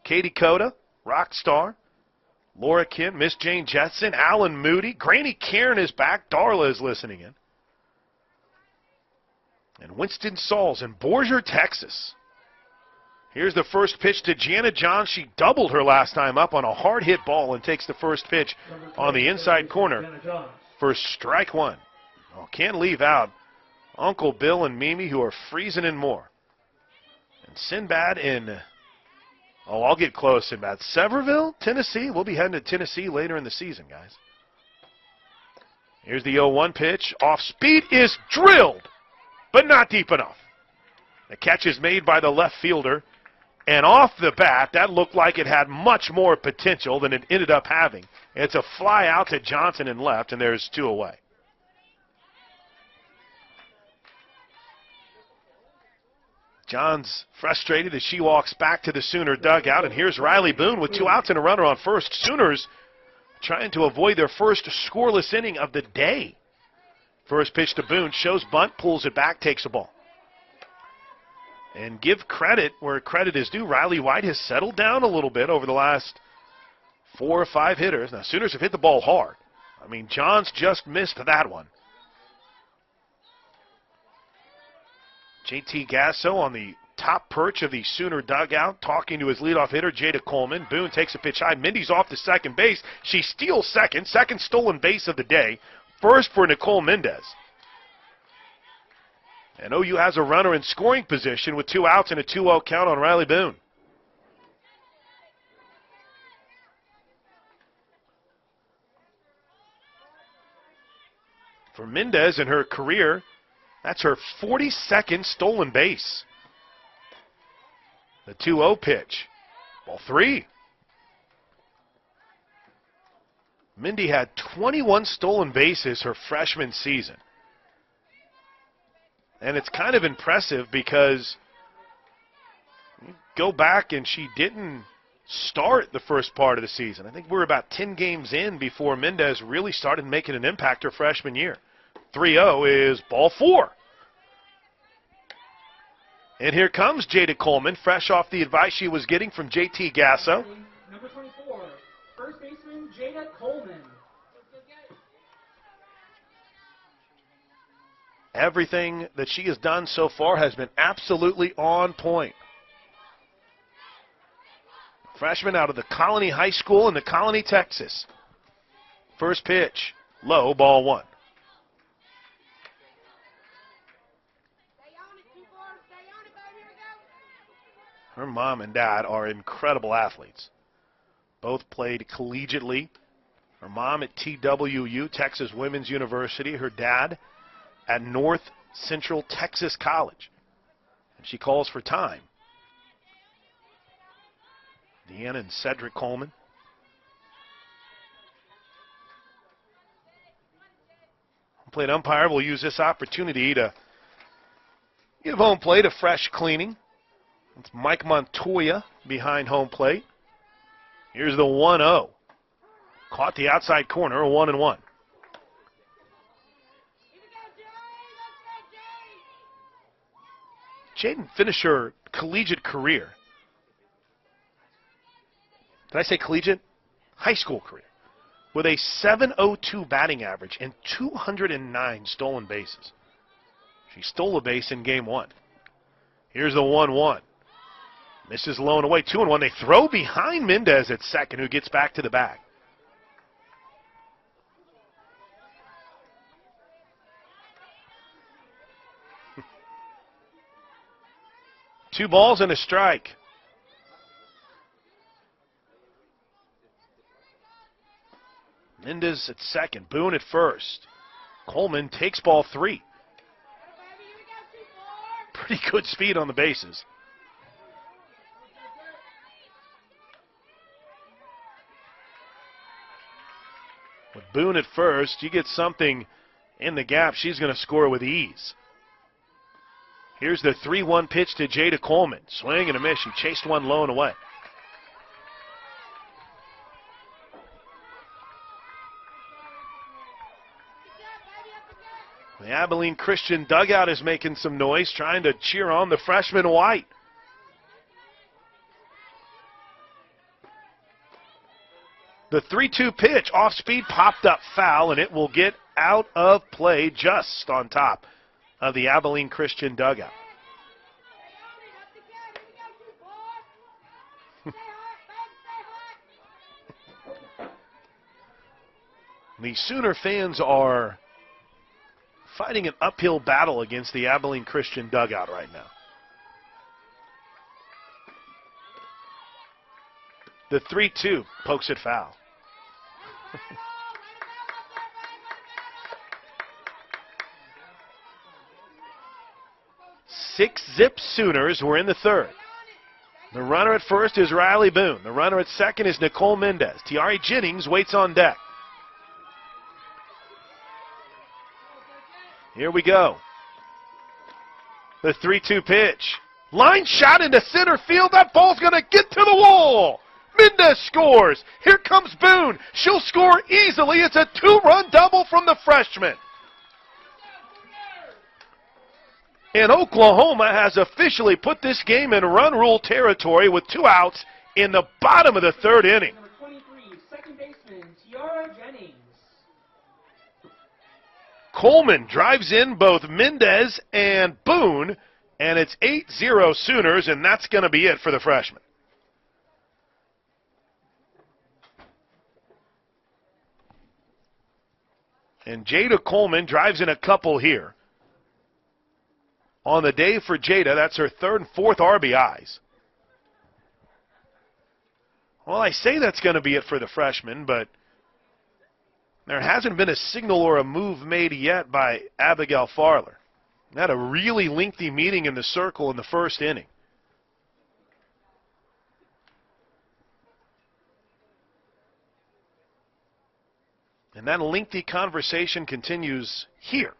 Katie Coda, Rockstar. Laura Kent, Miss Jane Jetson, Alan Moody. Granny Karen is back. Darla is listening in. And Winston Sauls in Borger, Texas. Here's the first pitch to Jana Johns. She doubled her last time up on a hard hit ball and takes the first pitch on the inside corner for strike 1. Oh, can't leave out Uncle Bill and Mimi, who are freezing and more. And Sinbad in, I'll get close, Sinbad. Sevierville, Tennessee. We'll be heading to Tennessee later in the season, guys. Here's the 0-1 pitch. Off speed is drilled, but not deep enough. The catch is made by the left fielder. And off the bat, that looked like it had much more potential than it ended up having. It's a fly out to Johnson and left, and there's 2 away. John's frustrated as she walks back to the Sooner dugout, and here's Riley Boone with 2 outs and a runner on first. Sooners trying to avoid their first scoreless inning of the day. First pitch to Boone, shows bunt, pulls it back, takes a ball. And give credit where credit is due. Riley White has settled down a little bit over the last 4 or 5 hitters. Now, Sooners have hit the ball hard. I mean, Johns just missed that one. JT Gasso on the top perch of the Sooner dugout, talking to his leadoff hitter, Jada Coleman. Boone takes a pitch high. Mindy's off to second base. She steals second. Second stolen base of the day. First for Nicole Mendez. And OU has a runner in scoring position with 2 outs and a 2-0 count on Riley Boone. For Mendez in her career, that's her 42nd stolen base. The 2-0 pitch. Ball 3. Mindy had 21 stolen bases her freshman season. And it's kind of impressive because you go back and she didn't start the first part of the season. I think we're about 10 games in before Mendez really started making an impact her freshman year. 3-0 is ball 4. And here comes Jada Coleman, fresh off the advice she was getting from JT Gasso. Number 24, first baseman Jada Coleman. Everything that she has done so far has been absolutely on point. Freshman out of the Colony High School in the Colony, Texas. First pitch, low, ball 1. Her mom and dad are incredible athletes. Both played collegiately. Her mom at TWU, Texas Women's University. Her dad at North Central Texas College. And she calls for time. Deanna and Cedric Coleman. Home plate umpire will use this opportunity to give home plate a fresh cleaning. It's Mike Montoya behind home plate. Here's the 1-0. Caught the outside corner, a 1-1. Jaden finished her collegiate career. Did I say collegiate? High school career. With a .702 batting average and 209 stolen bases. She stole a base in game 1. Here's the 1-1. Misses low and away, 2-1. They throw behind Mendez at second, who gets back to the bag. Two balls and a strike. Mendez at second, Boone at first. Coleman takes ball 3. Pretty good speed on the bases. With Boone at first, you get something in the gap, she's going to score with ease. Here's the 3-1 pitch to Jada Coleman. Swing and a miss. She chased one low and away. The Abilene Christian dugout is making some noise, trying to cheer on the freshman White. The 3-2 pitch, off speed, popped up foul, and it will get out of play just on top of the Abilene Christian dugout. The Sooner fans are fighting an uphill battle against the Abilene Christian dugout right now. The 3-2 pokes it foul. 6-zip Sooners. We're in the third. The runner at first is Riley Boone. The runner at second is Nicole Mendez. Tiari Jennings waits on deck. Here we go. The 3-2 pitch. Line shot into center field. That ball's going to get to the wall. Mendez scores. Here comes Boone. She'll score easily. It's a 2-run double from the freshman. And Oklahoma has officially put this game in run rule territory with 2 outs in the bottom of the third inning. Number 23, second baseman Tiara Jennings. Coleman drives in both Mendez and Boone, and it's 8-0 Sooners, and that's going to be it for the freshman. And Jada Coleman drives in a couple here. On the day for Jada, that's her 3rd and 4th RBIs. Well, I say that's going to be it for the freshman, but there hasn't been a signal or a move made yet by Abigail Farler. Had a really lengthy meeting in the circle in the first inning. And that lengthy conversation continues here.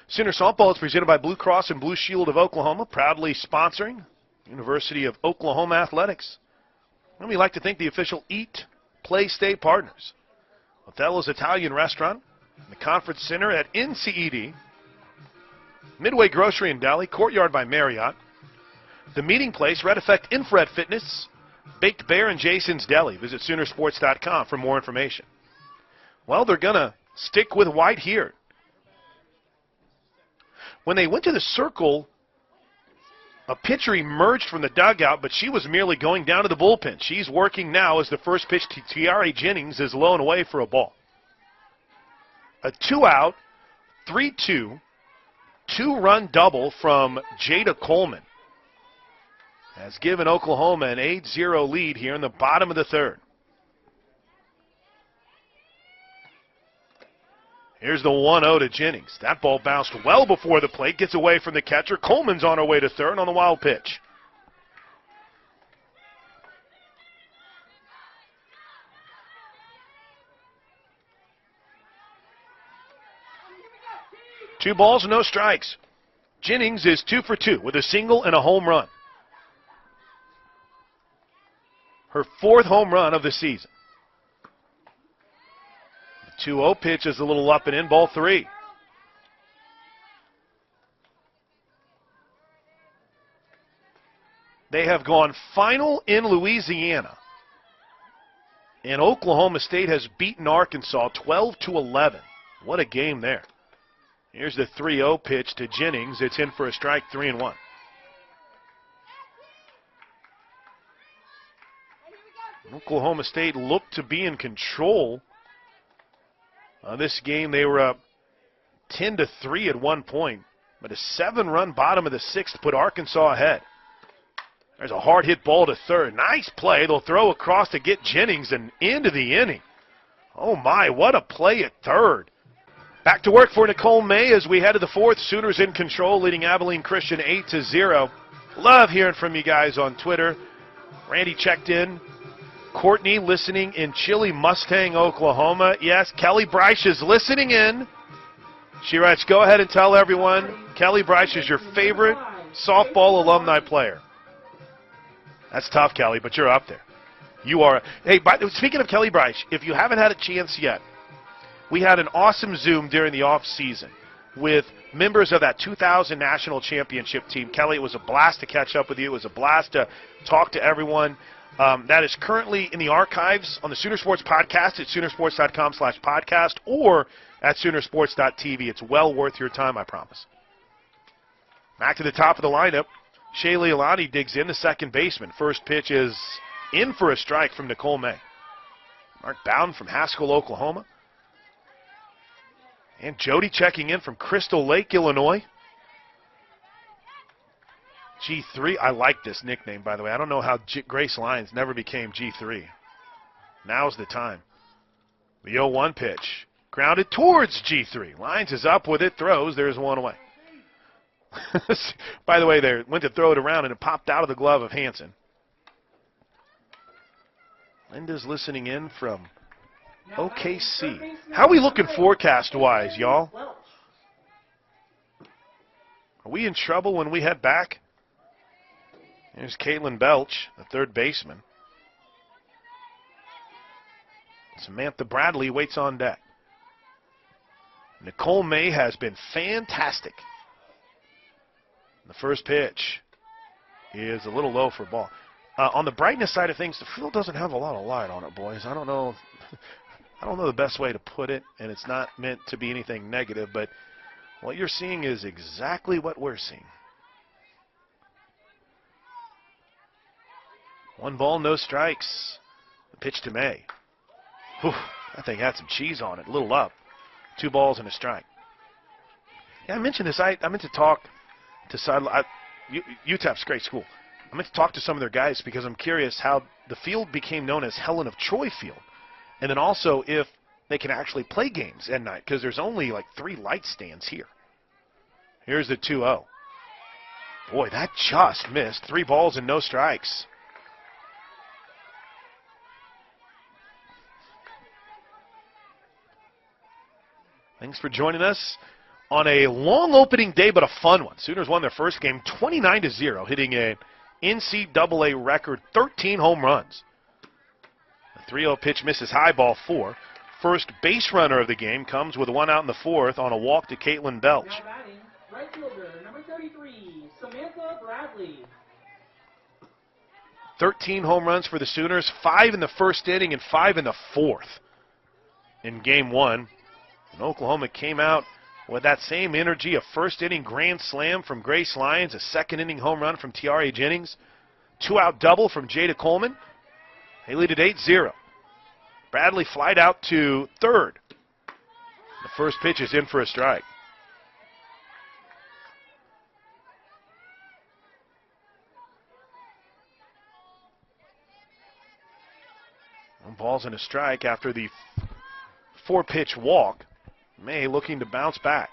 Sooner Softball is presented by Blue Cross and Blue Shield of Oklahoma, proudly sponsoring University of Oklahoma Athletics. And we like to thank the official Eat, Play, Stay partners. Othello's Italian Restaurant, the Conference Center at NCED, Midway Grocery and Deli, Courtyard by Marriott, The Meeting Place, Red Effect Infrared Fitness, Baked Bear, and Jason's Deli. Visit Soonersports.com for more information. Well, they're going to stick with white here. When they went to the circle, a pitcher emerged from the dugout, but she was merely going down to the bullpen. She's working now as the first pitch to Tiare Jennings is low and away for a ball. A 2-out, 3-2, 2-run double from Jada Coleman has given Oklahoma an 8-0 lead here in the bottom of the third. Here's the 1-0 to Jennings. That ball bounced well before the plate, gets away from the catcher. Coleman's on her way to third on the wild pitch. Two balls, no strikes. Jennings is 2 for 2 with a single and a home run. Her 4th home run of the season. The 2-0 pitch is a little up and in, ball 3. They have gone final in Louisiana. And Oklahoma State has beaten Arkansas 12-11. What a game there. Here's the 3-0 pitch to Jennings. It's in for a strike, 3-1. Oklahoma State looked to be in control this game. They were up 10-3 at one point, but a 7-run bottom of the 6th put Arkansas ahead. There's a hard hit ball to third. Nice play. They'll throw across to get Jennings and into the inning. Oh my, what a play at third. Back to work for Nicole May as we head to the 4th. Sooners in control, leading Abilene Christian 8-0. Love hearing from you guys on Twitter. Randy checked in. Courtney listening in chilly Mustang, Oklahoma. Yes, Kelly Bryce is listening in. She writes, go ahead and tell everyone Kelly Bryce is your favorite softball alumni player. That's tough, Kelly, but you're up there. You are. Hey, speaking of Kelly Bryce, if you haven't had a chance yet, we had an awesome Zoom during the off season with members of that 2000 National Championship team. Kelly, it was a blast to catch up with you. It was a blast to talk to everyone. That is currently in the archives on the Sooner Sports Podcast at Soonersports.com/podcast or at Soonersports.tv. It's well worth your time, I promise. Back to the top of the lineup. Shaylee Alani digs in, the second baseman. First pitch is in for a strike from Nicole May. Mark Bowden from Haskell, Oklahoma. And Jody checking in from Crystal Lake, Illinois. G3, I like this nickname, by the way. I don't know how Grace Lyons never became G3. Now's the time. The 0-1 pitch. Grounded towards G3. Lyons is up with it, throws. There's one away. By the way, they went to throw it around, and it popped out of the glove of Hansen. Linda's listening in from OKC. How are we looking forecast-wise, y'all? Are we in trouble when we head back? Here's Caitlin Belch, the third baseman. Samantha Bradley waits on deck. Nicole May has been fantastic. The first pitch is a little low for a ball. On the brightness side of things, the field doesn't have a lot of light on it, boys. I don't know the best way to put it, and it's not meant to be anything negative, but what you're seeing is exactly what we're seeing. 1 ball, no strikes. The pitch to May. Whew, that thing had some cheese on it, a little up. 2 balls and a strike. Yeah, I mentioned this. I meant to talk to UTEP's great school. I meant to talk to some of their guys because I'm curious how the field became known as Helen of Troy Field. And then also if they can actually play games at night because there's only like 3 light stands here. Here's the 2-0. Boy, that just missed. 3 balls and no strikes. Thanks for joining us on a long opening day, but a fun one. Sooners won their first game 29-0, hitting an NCAA record 13 home runs. The 3-0 pitch misses high, ball 4. First base runner of the game comes with 1 out in the 4th on a walk to Caitlin Belch. Now batting, right fielder, number 33, Samantha Bradley. 13 home runs for the Sooners, 5 in the first inning and 5 in the 4th in game 1. And Oklahoma came out with that same energy, a first inning grand slam from Grace Lyons, a second inning home run from Tiare Jennings, 2-out double from Jada Coleman. They lead at 8-0. Bradley flied out to third. The first pitch is in for a strike. No balls and a strike after the 4-pitch walk. May looking to bounce back.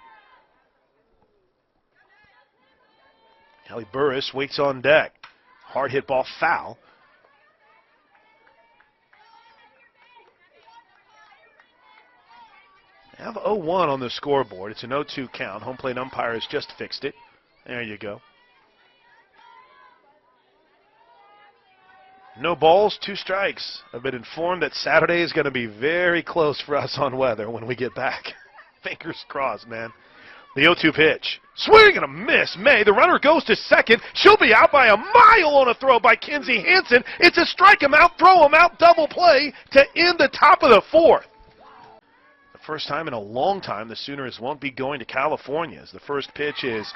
Kelly Burris waits on deck. Hard hit ball foul. They have 0-1 on the scoreboard. It's an 0-2 count. Home plate umpire has just fixed it. There you go. No balls, 2 strikes. I've been informed that Saturday is going to be very close for us on weather when we get back. Fingers crossed, man. The 0-2 pitch. Swing and a miss. May. The runner goes to second. She'll be out by a mile on a throw by Kinsey Hansen. It's a strike him out, throw him out, double play to end the top of the 4th. The first time in a long time the Sooners won't be going to California as the first pitch is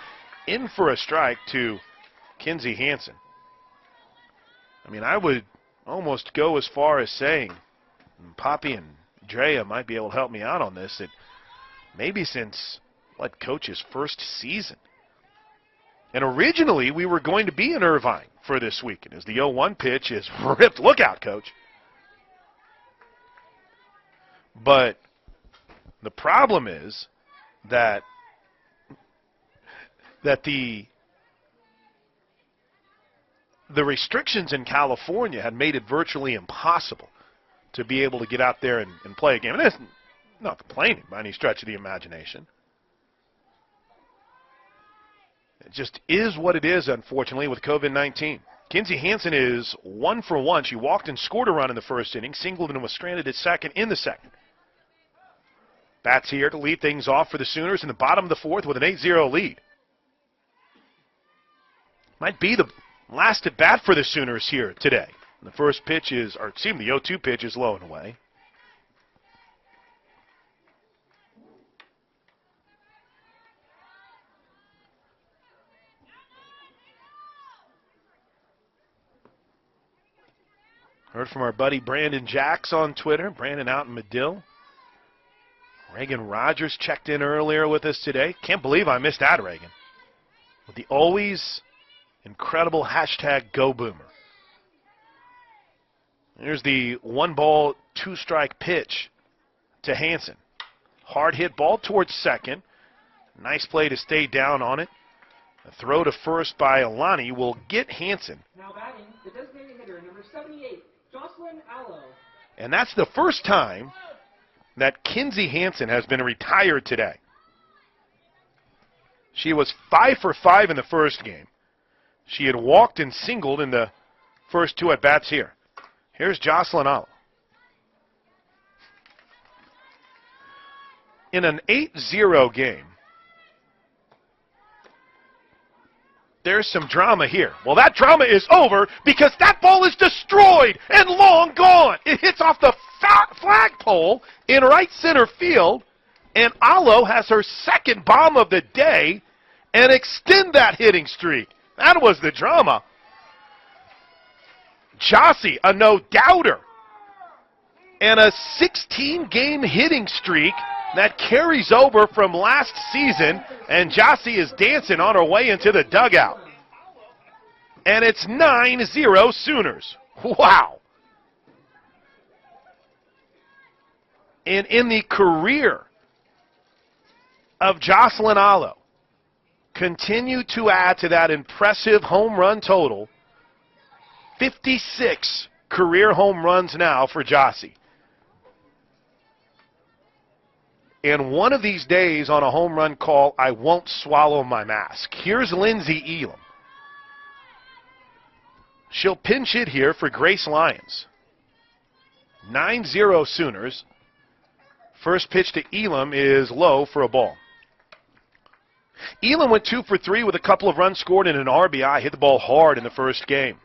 in for a strike to Kinsey Hansen. I mean, I would almost go as far as saying, and Poppy and Drea might be able to help me out on this, that maybe since Coach's first season. And originally we were going to be in Irvine for this weekend as the 0-1 pitch is ripped. Look out, Coach. But the problem is that the restrictions in California had made it virtually impossible to be able to get out there and play a game. And that's not complaining by any stretch of the imagination. It just is what it is, unfortunately, with COVID-19. Kinsey Hansen is 1 for 1. She walked and scored a run in the first inning. Singled and was stranded at second in the second. Bats here to lead things off for the Sooners in the bottom of the 4th with an 8-0 lead. Might be the last at bat for the Sooners here today. The first pitch is, or excuse me, the 0-2 pitch is low and away. Heard from our buddy Brandon Jacks on Twitter. Brandon out in Medill. Reagan Rogers checked in earlier with us today. Can't believe I missed out, Reagan. With the always incredible hashtag #GoBoomer. Here's the 1-ball, 2-strike pitch to Hansen. Hard hit ball towards second. Nice play to stay down on it. A throw to first by Alani will get Hansen. Now batting, the designated hitter, number 78, Jocelyn Allo. And that's the first time that Kinsey Hansen has been retired today. She was 5 for 5 in the first game. She had walked and singled in the first 2 at-bats here. Here's Jocelyn Allo. In an 8-0 game, there's some drama here. Well, that drama is over because that ball is destroyed and long gone. It hits off the flagpole in right center field, and Allo has her second bomb of the day and extend that hitting streak. That was the drama. Jossie, a no-doubter, and a 16-game hitting streak that carries over from last season, and Jossie is dancing on her way into the dugout. And it's 9-0 Sooners. Wow. And in the career of Jocelyn Allo, continue to add to that impressive home run total, 56 career home runs now for Jossie. And one of these days on a home run call, I won't swallow my mask. Here's Lindsey Elam. She'll pinch hit here for Grace Lyons. 9-0 Sooners. First pitch to Elam is low for a ball. Elam went 2 for 3 with a couple of runs scored and an RBI. Hit the ball hard in the first game.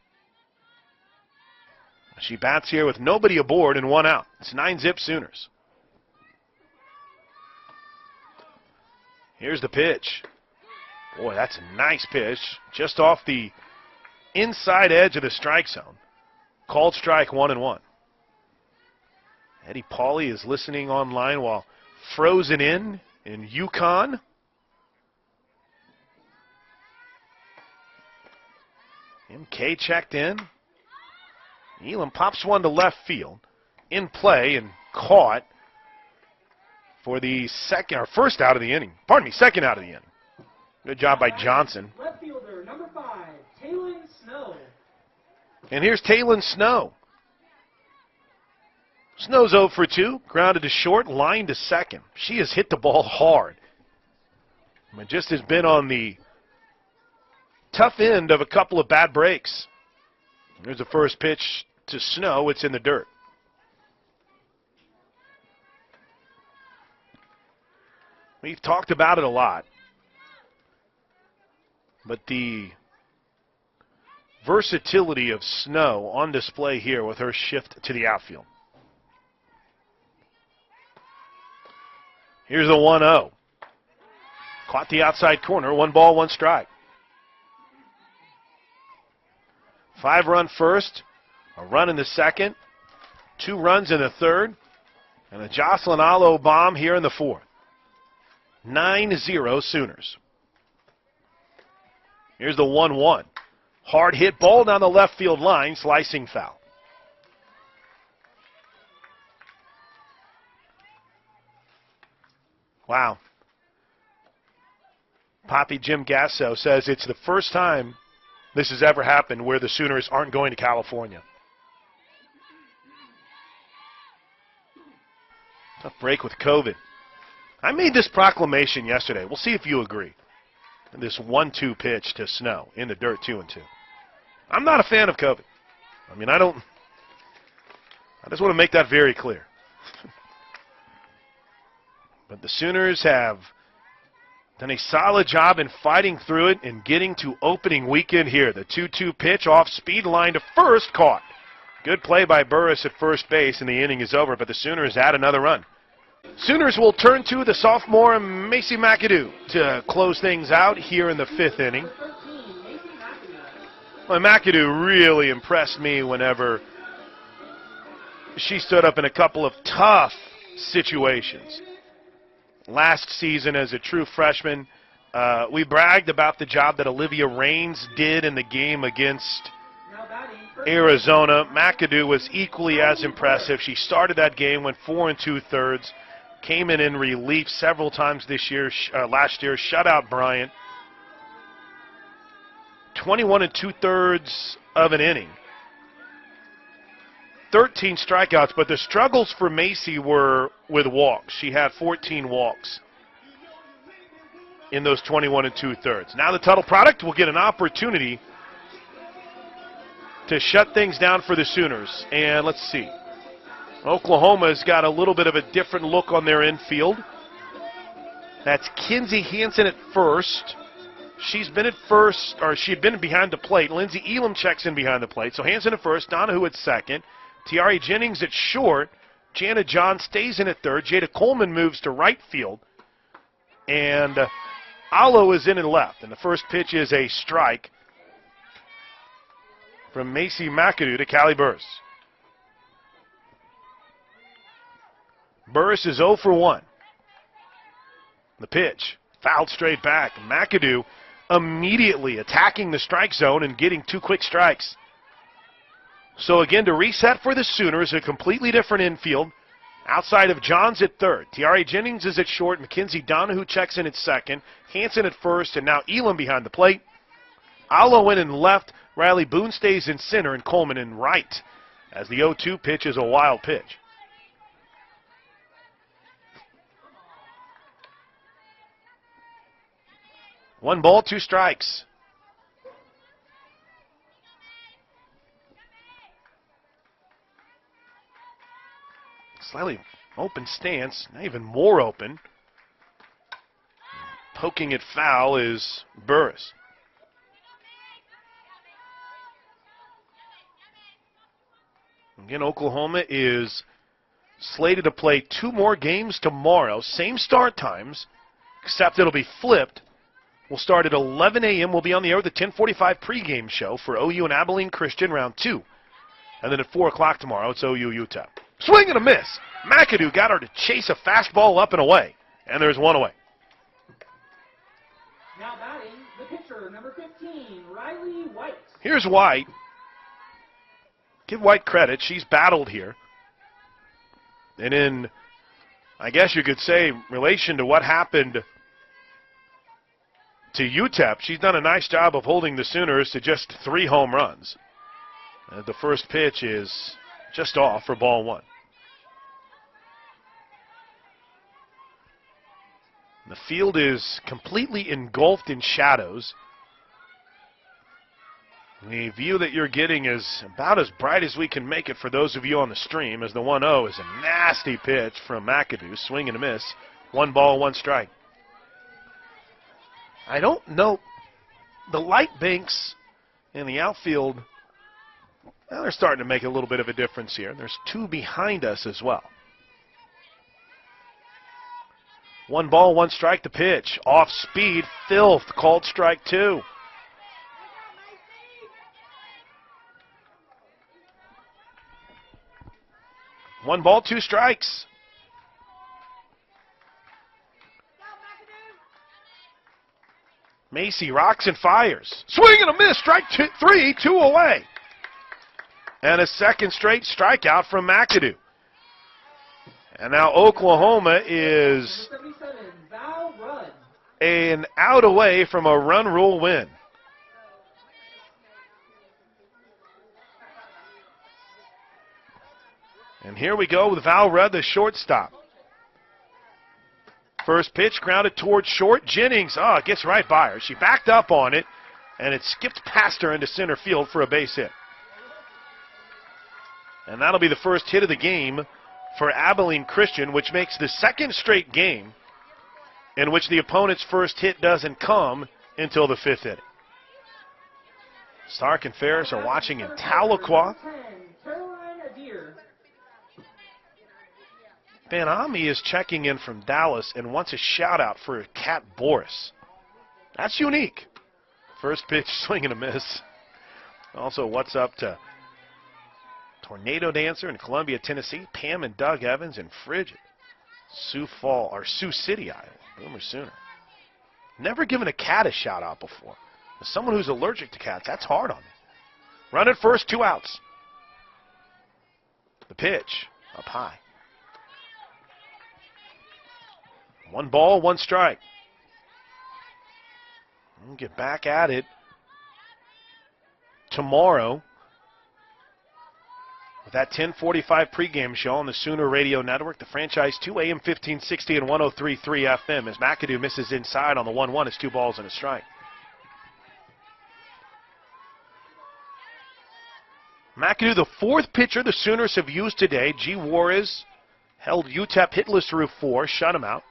She bats here with nobody aboard and 1 out. It's 9-zip Sooners. Here's the pitch. Boy, that's a nice pitch. Just off the inside edge of the strike zone. Called strike 1-1. Eddie Pauly is listening online while frozen in Yukon. MK checked in. Elam pops one to left field. In play and caught for the first out of the inning. Pardon me, second out of the inning. Good job by Johnson. Left fielder, number 5, Taylon Snow. And here's Taylon Snow. Snow's 0 for 2, grounded to short, line to second. She has hit the ball hard. But just has been on the tough end of a couple of bad breaks. Here's the first pitch to Snow. It's in the dirt. We've talked about it a lot. But the versatility of Snow on display here with her shift to the outfield. Here's the 1-0. Caught the outside corner. 1 ball, 1 strike. 5-run first. A run in the second. 2 runs in the third. And a Jocelyn Allo bomb here in the fourth. 9-0 Sooners. Here's the 1-1. Hard hit ball down the left field line. Slicing foul. Wow. Poppy Jim Gasso says it's the first time this has ever happened where the Sooners aren't going to California. Tough break with COVID. I made this proclamation yesterday. We'll see if you agree. This 1-2 pitch to Snow in the dirt, 2-2. I'm not a fan of COVID. I mean, I just want to make that very clear. But the Sooners have done a solid job in fighting through it and getting to opening weekend here. The 2-2 pitch off speed line to first, caught. Good play by Burris at first base, and the inning is over, but the Sooners add another run. Sooners will turn to the sophomore Macy McAdoo to close things out here in the 5th inning. Well, McAdoo really impressed me whenever she stood up in a couple of tough situations. Last season as a true freshman, we bragged about the job that Olivia Raines did in the game against Arizona. McAdoo was equally as impressive. She started that game, went 4 2/3, came in relief several times last year, shut out Bryant. 21 2/3 of an inning. 13 strikeouts, but the struggles for Macy were with walks. She had 14 walks in those 21 2/3. Now the Tuttle product will get an opportunity to shut things down for the Sooners. And let's see. Oklahoma's got a little bit of a different look on their infield. That's Kinsey Hansen at first. She's been at first, or she'd been behind the plate. Lindsey Elam checks in behind the plate. So Hansen at first, Donahue at second. Tiare Jennings at short. Jana John stays in at third. Jada Coleman moves to right field. And Allo is in and left. And the first pitch is a strike from Macy McAdoo to Callie Burris. Burris is 0 for 1. The pitch, fouled straight back. McAdoo immediately attacking the strike zone and getting 2 quick strikes. So again, to reset for the Sooners, a completely different infield. Outside of Johns at third. Tiare Jennings is at short. Mackenzie Donahue checks in at second. Hansen at first, and now Elam behind the plate. Allo in and left. Riley Boone stays in center, and Coleman in right, as the 0-2 pitch is a wild pitch. 1 ball, 2 strikes. Slightly open stance, not even more open. Poking it foul is Burris. Again, Oklahoma is slated to play 2 more games tomorrow. Same start times, except it'll be flipped. We'll start at 11 a.m. We'll be on the air with the 10:45 pregame show for OU and Abilene Christian round 2. And then at 4 o'clock tomorrow, it's OU Utah. Swing and a miss. McAdoo got her to chase a fastball up and away. And there's 1 away. Now batting, the pitcher, number 15, Riley White. Here's White. Give White credit. She's battled here. And in, I guess you could say, relation to what happened to UTEP, she's done a nice job of holding the Sooners to just 3 home runs. The first pitch is just off for ball 1. The field is completely engulfed in shadows. The view that you're getting is about as bright as we can make it for those of you on the stream, as the 1-0 is a nasty pitch from McAdoo. Swing and a miss. 1 ball, 1 strike. I don't know. The light banks in the outfield, well, they're starting to make a little bit of a difference here. There's 2 behind us as well. 1 ball, 1 strike, the pitch. Off speed, filth, called strike 2. One ball, 2 strikes. Macy rocks and fires. Swing and a miss, strike 3, 2 away. And a second straight strikeout from McAdoo. And now Oklahoma is an out away from a run rule win. And here we go with Val Rudd, the shortstop. First pitch grounded towards short. Jennings, gets right by her. She backed up on it, and it skipped past her into center field for a base hit. And that'll be the first hit of the game for Abilene Christian, which makes the second straight game in which the opponent's first hit doesn't come until the 5th inning. Stark and Ferris are watching in Tahlequah. Van Ami is checking in from Dallas and wants a shout-out for Kat Boris. That's unique. First pitch, swing and a miss. Also, what's up to Tornado Dancer in Columbia, Tennessee, Pam and Doug Evans in Frigid, Sioux City, Iowa, Boomer Sooner. Never given a cat a shout-out before. As someone who's allergic to cats, that's hard on me. Run at first, 2 outs. The pitch, up high. 1 ball, 1 strike. We'll get back at it tomorrow with that 10:45 pregame show on the Sooner Radio Network, the Franchise 2, AM 1560 and 103.3 FM, as McAdoo misses inside on the 1-1. It's 2 balls and a strike. McAdoo, the 4th pitcher the Sooners have used today. G. Juarez held UTEP hitless through 4, shut him out.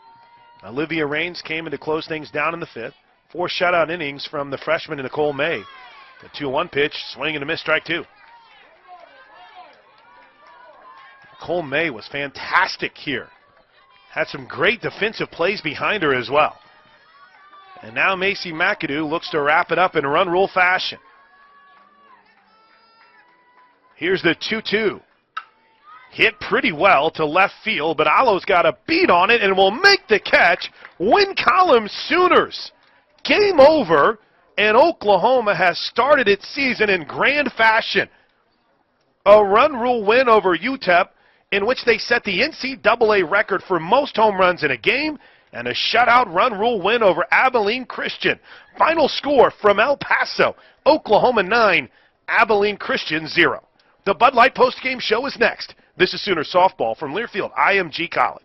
Olivia Raines came in to close things down in the 5th. 4 shutout innings from the freshman Nicole May. The 2-1 pitch, swing and a miss, strike 2. Nicole May was fantastic here. Had some great defensive plays behind her as well. And now Macy McAdoo looks to wrap it up in run rule fashion. Here's the 2-2. Hit pretty well to left field, but Alo's got a beat on it and will make the catch. Win column Sooners. Game over, and Oklahoma has started its season in grand fashion. A run rule win over UTEP, in which they set the NCAA record for most home runs in a game, and a shutout run rule win over Abilene Christian. Final score from El Paso, Oklahoma 9, Abilene Christian 0. The Bud Light postgame show is next. This is Sooner Softball from Learfield IMG College.